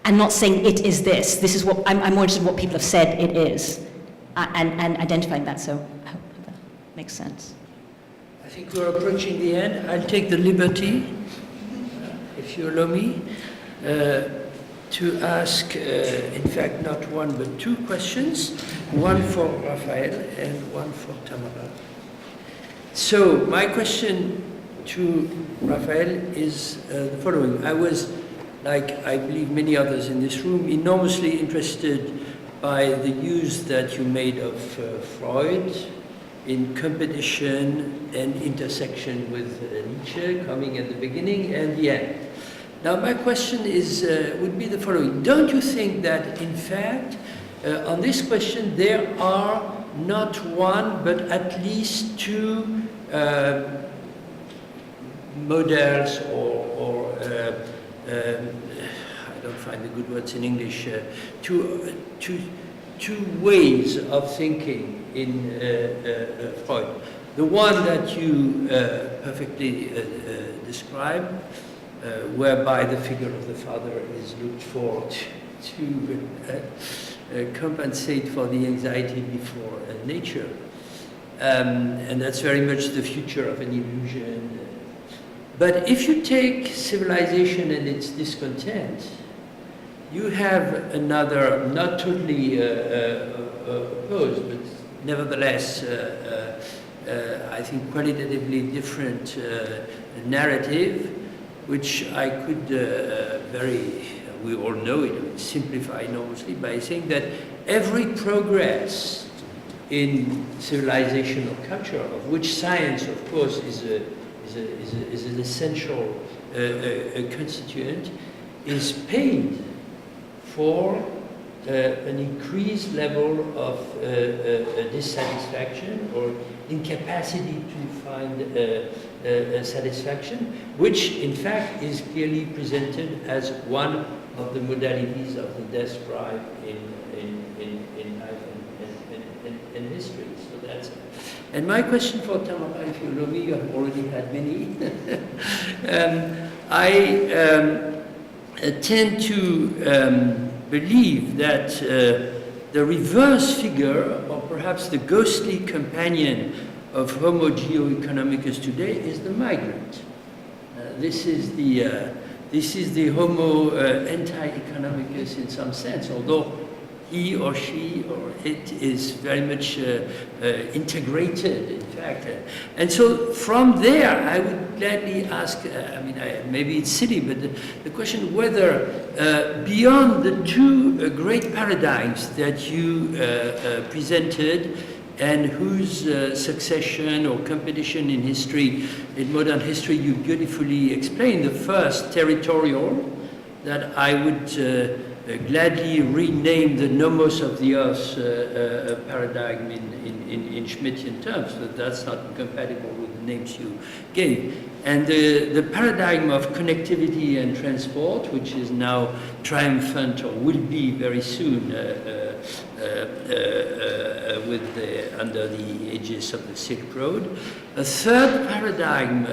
and not saying it is this. This is what, I'm more interested in what people have said it is, and identifying that, so I hope that makes sense. I think we're approaching the end. I'll take the liberty, if you allow me, to ask, in fact, not one but two questions, one for Raphael and one for Tamara. So my question to Raphael is the following. I was, like I believe many others in this room, enormously interested by the use that you made of Freud in competition and intersection with Nietzsche, coming at the beginning and the end. Now my question would be the following. Don't you think that, in fact, on this question there are not one but at least two models or I don't find the good words in English, two ways of thinking in Freud. The one that you perfectly described, whereby the figure of the father is looked for to compensate for the anxiety before nature. And that's very much the future of an illusion. But if you take civilization and its discontent, you have another, not totally opposed, but nevertheless, I think qualitatively different narrative, which I could we all know it, simplify enormously by saying that every progress in civilization or culture, of which science, of course, is an essential constituent, is paid for an increased level of dissatisfaction or incapacity to find satisfaction, which in fact is clearly presented as one of the modalities of the death drive in life and history. So that's. And my question for Tamara, if you know me, you have already had many. I tend to believe that the reverse figure, or perhaps the ghostly companion of Homo Geoeconomicus today, is the migrant. This is the Homo anti-economicus in some sense, although he or she or it is very much integrated, in fact. And so from there, I would gladly ask, maybe it's silly, but the question whether beyond the two great paradigms that you presented, and whose succession or competition in history, in modern history, you beautifully explained. The first, territorial, that I would gladly rename the nomos of the earth paradigm in Schmittian terms, but that's not compatible with the names you gave. And the paradigm of connectivity and transport, which is now triumphant or will be very soon under the aegis of the Silk Road. A third paradigm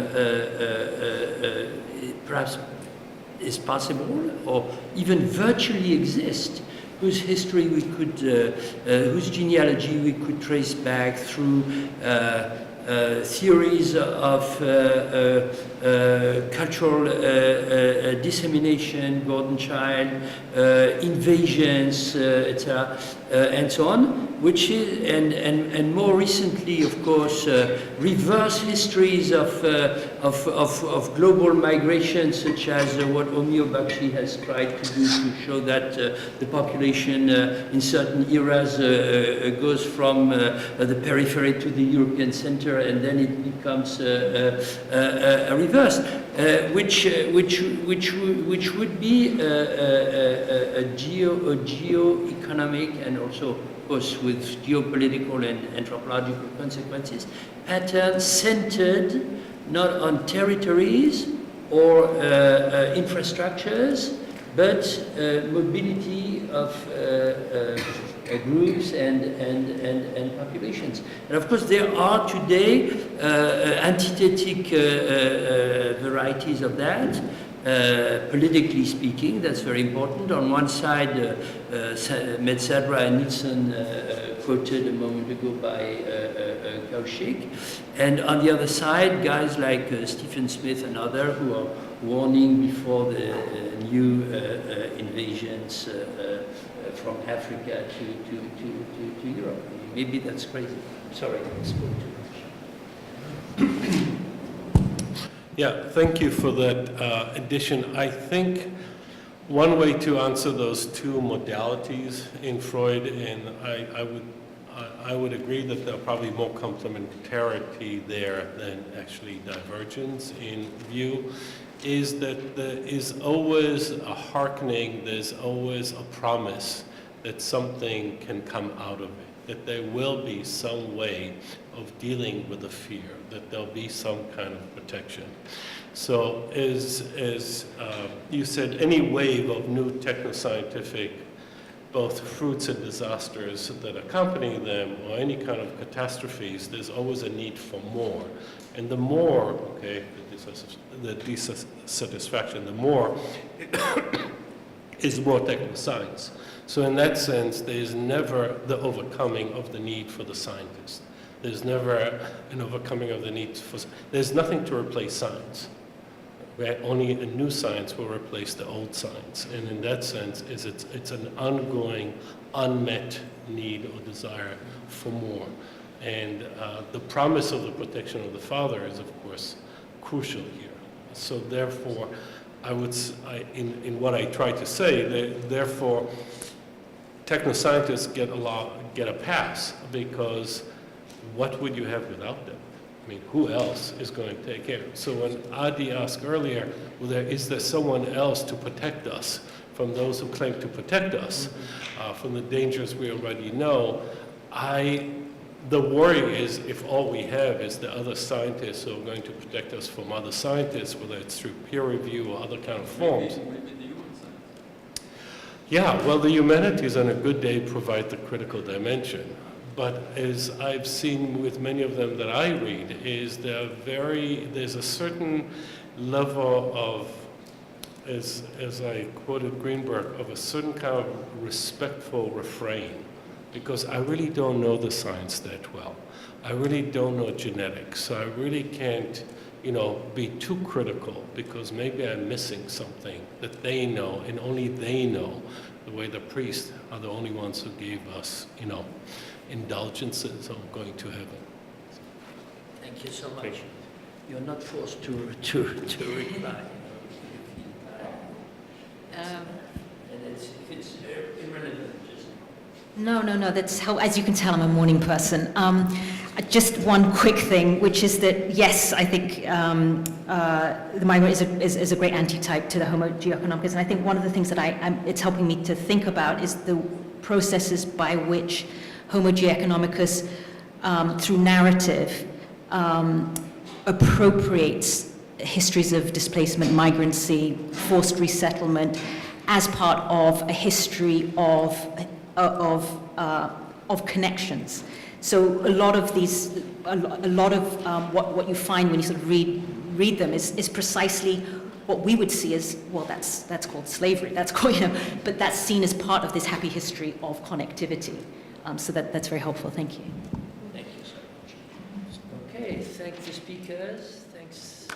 perhaps is possible or even virtually exist, whose history we could, whose genealogy we could trace back through theories of cultural dissemination, Gordon Child, invasions, etc., and so on, which is, and more recently, of course, reverse histories of global migration, such as what Omio Bakshi has tried to do to show that the population in certain eras goes from the periphery to the European center, and then it becomes a reverse, which would be a geo-economic and also, of course, with geopolitical and anthropological consequences, pattern centered not on territories or infrastructures, but mobility of groups and populations. And of course, there are today antithetic varieties of that. Politically speaking, that's very important. On one side, Metsadra and Nielsen quoted a moment ago by Kaushik, and on the other side, guys like Stephen Smith and others who are warning before the new invasions from Africa to Europe. Maybe that's crazy. Sorry, I spoke too much. Yeah, thank you for that addition. I think one way to answer those two modalities in Freud, and I would agree that there are probably more complementarity there than actually divergence in view, is that there is always a hearkening, there's always a promise that something can come out of it, that there will be some way of dealing with the fear, that there'll be some kind of protection. So as you said, any wave of new technoscientific, both fruits and disasters that accompany them, or any kind of catastrophes, there's always a need for more. And the more, okay, the dissatisfaction, the more is more technoscience. So in that sense, there's never the overcoming of the need for the scientist. There's never an overcoming of the need for, there's nothing to replace science. Right? Only a new science will replace the old science. And in that sense, it's an ongoing, unmet need or desire for more. And the promise of the protection of the father is, of course, crucial here. So therefore, in what I try to say, therefore, technoscientists get a pass, because what would you have without them? I mean, who else is going to take care? So when Adi asked earlier, is there someone else to protect us from those who claim to protect us from the dangers we already know. The worry is if all we have is the other scientists who are going to protect us from other scientists, whether it's through peer review or other kind of forms. Maybe the human science. Yeah, well, the humanities on a good day provide the critical dimension. But as I've seen with many of them that I read, is there's a certain level of, as I quoted Greenberg, of a certain kind of respectful refrain. Because I really don't know the science that well. I really don't know genetics, so I really can't, be too critical because maybe I'm missing something that they know, and only they know, the way the priests are the only ones who gave us, indulgences of going to heaven. Thank you so much. You're not forced to reply. And it's irrelevant. No, that's how, as you can tell, I'm a morning person. Just one quick thing, which is that, yes, I think the migrant is a great antitype to the Homo Geoeconomicus, and I think one of the things that it's helping me to think about is the processes by which Homo Geoeconomicus, through narrative, appropriates histories of displacement, migrancy, forced resettlement, as part of a history of connections. So a lot of what you find when you sort of read them is precisely what we would see as, well, that's called slavery. That's called, but that's seen as part of this happy history of connectivity. So that's very helpful. Thank you. Thank you so much. Okay, thank the speakers. Thanks.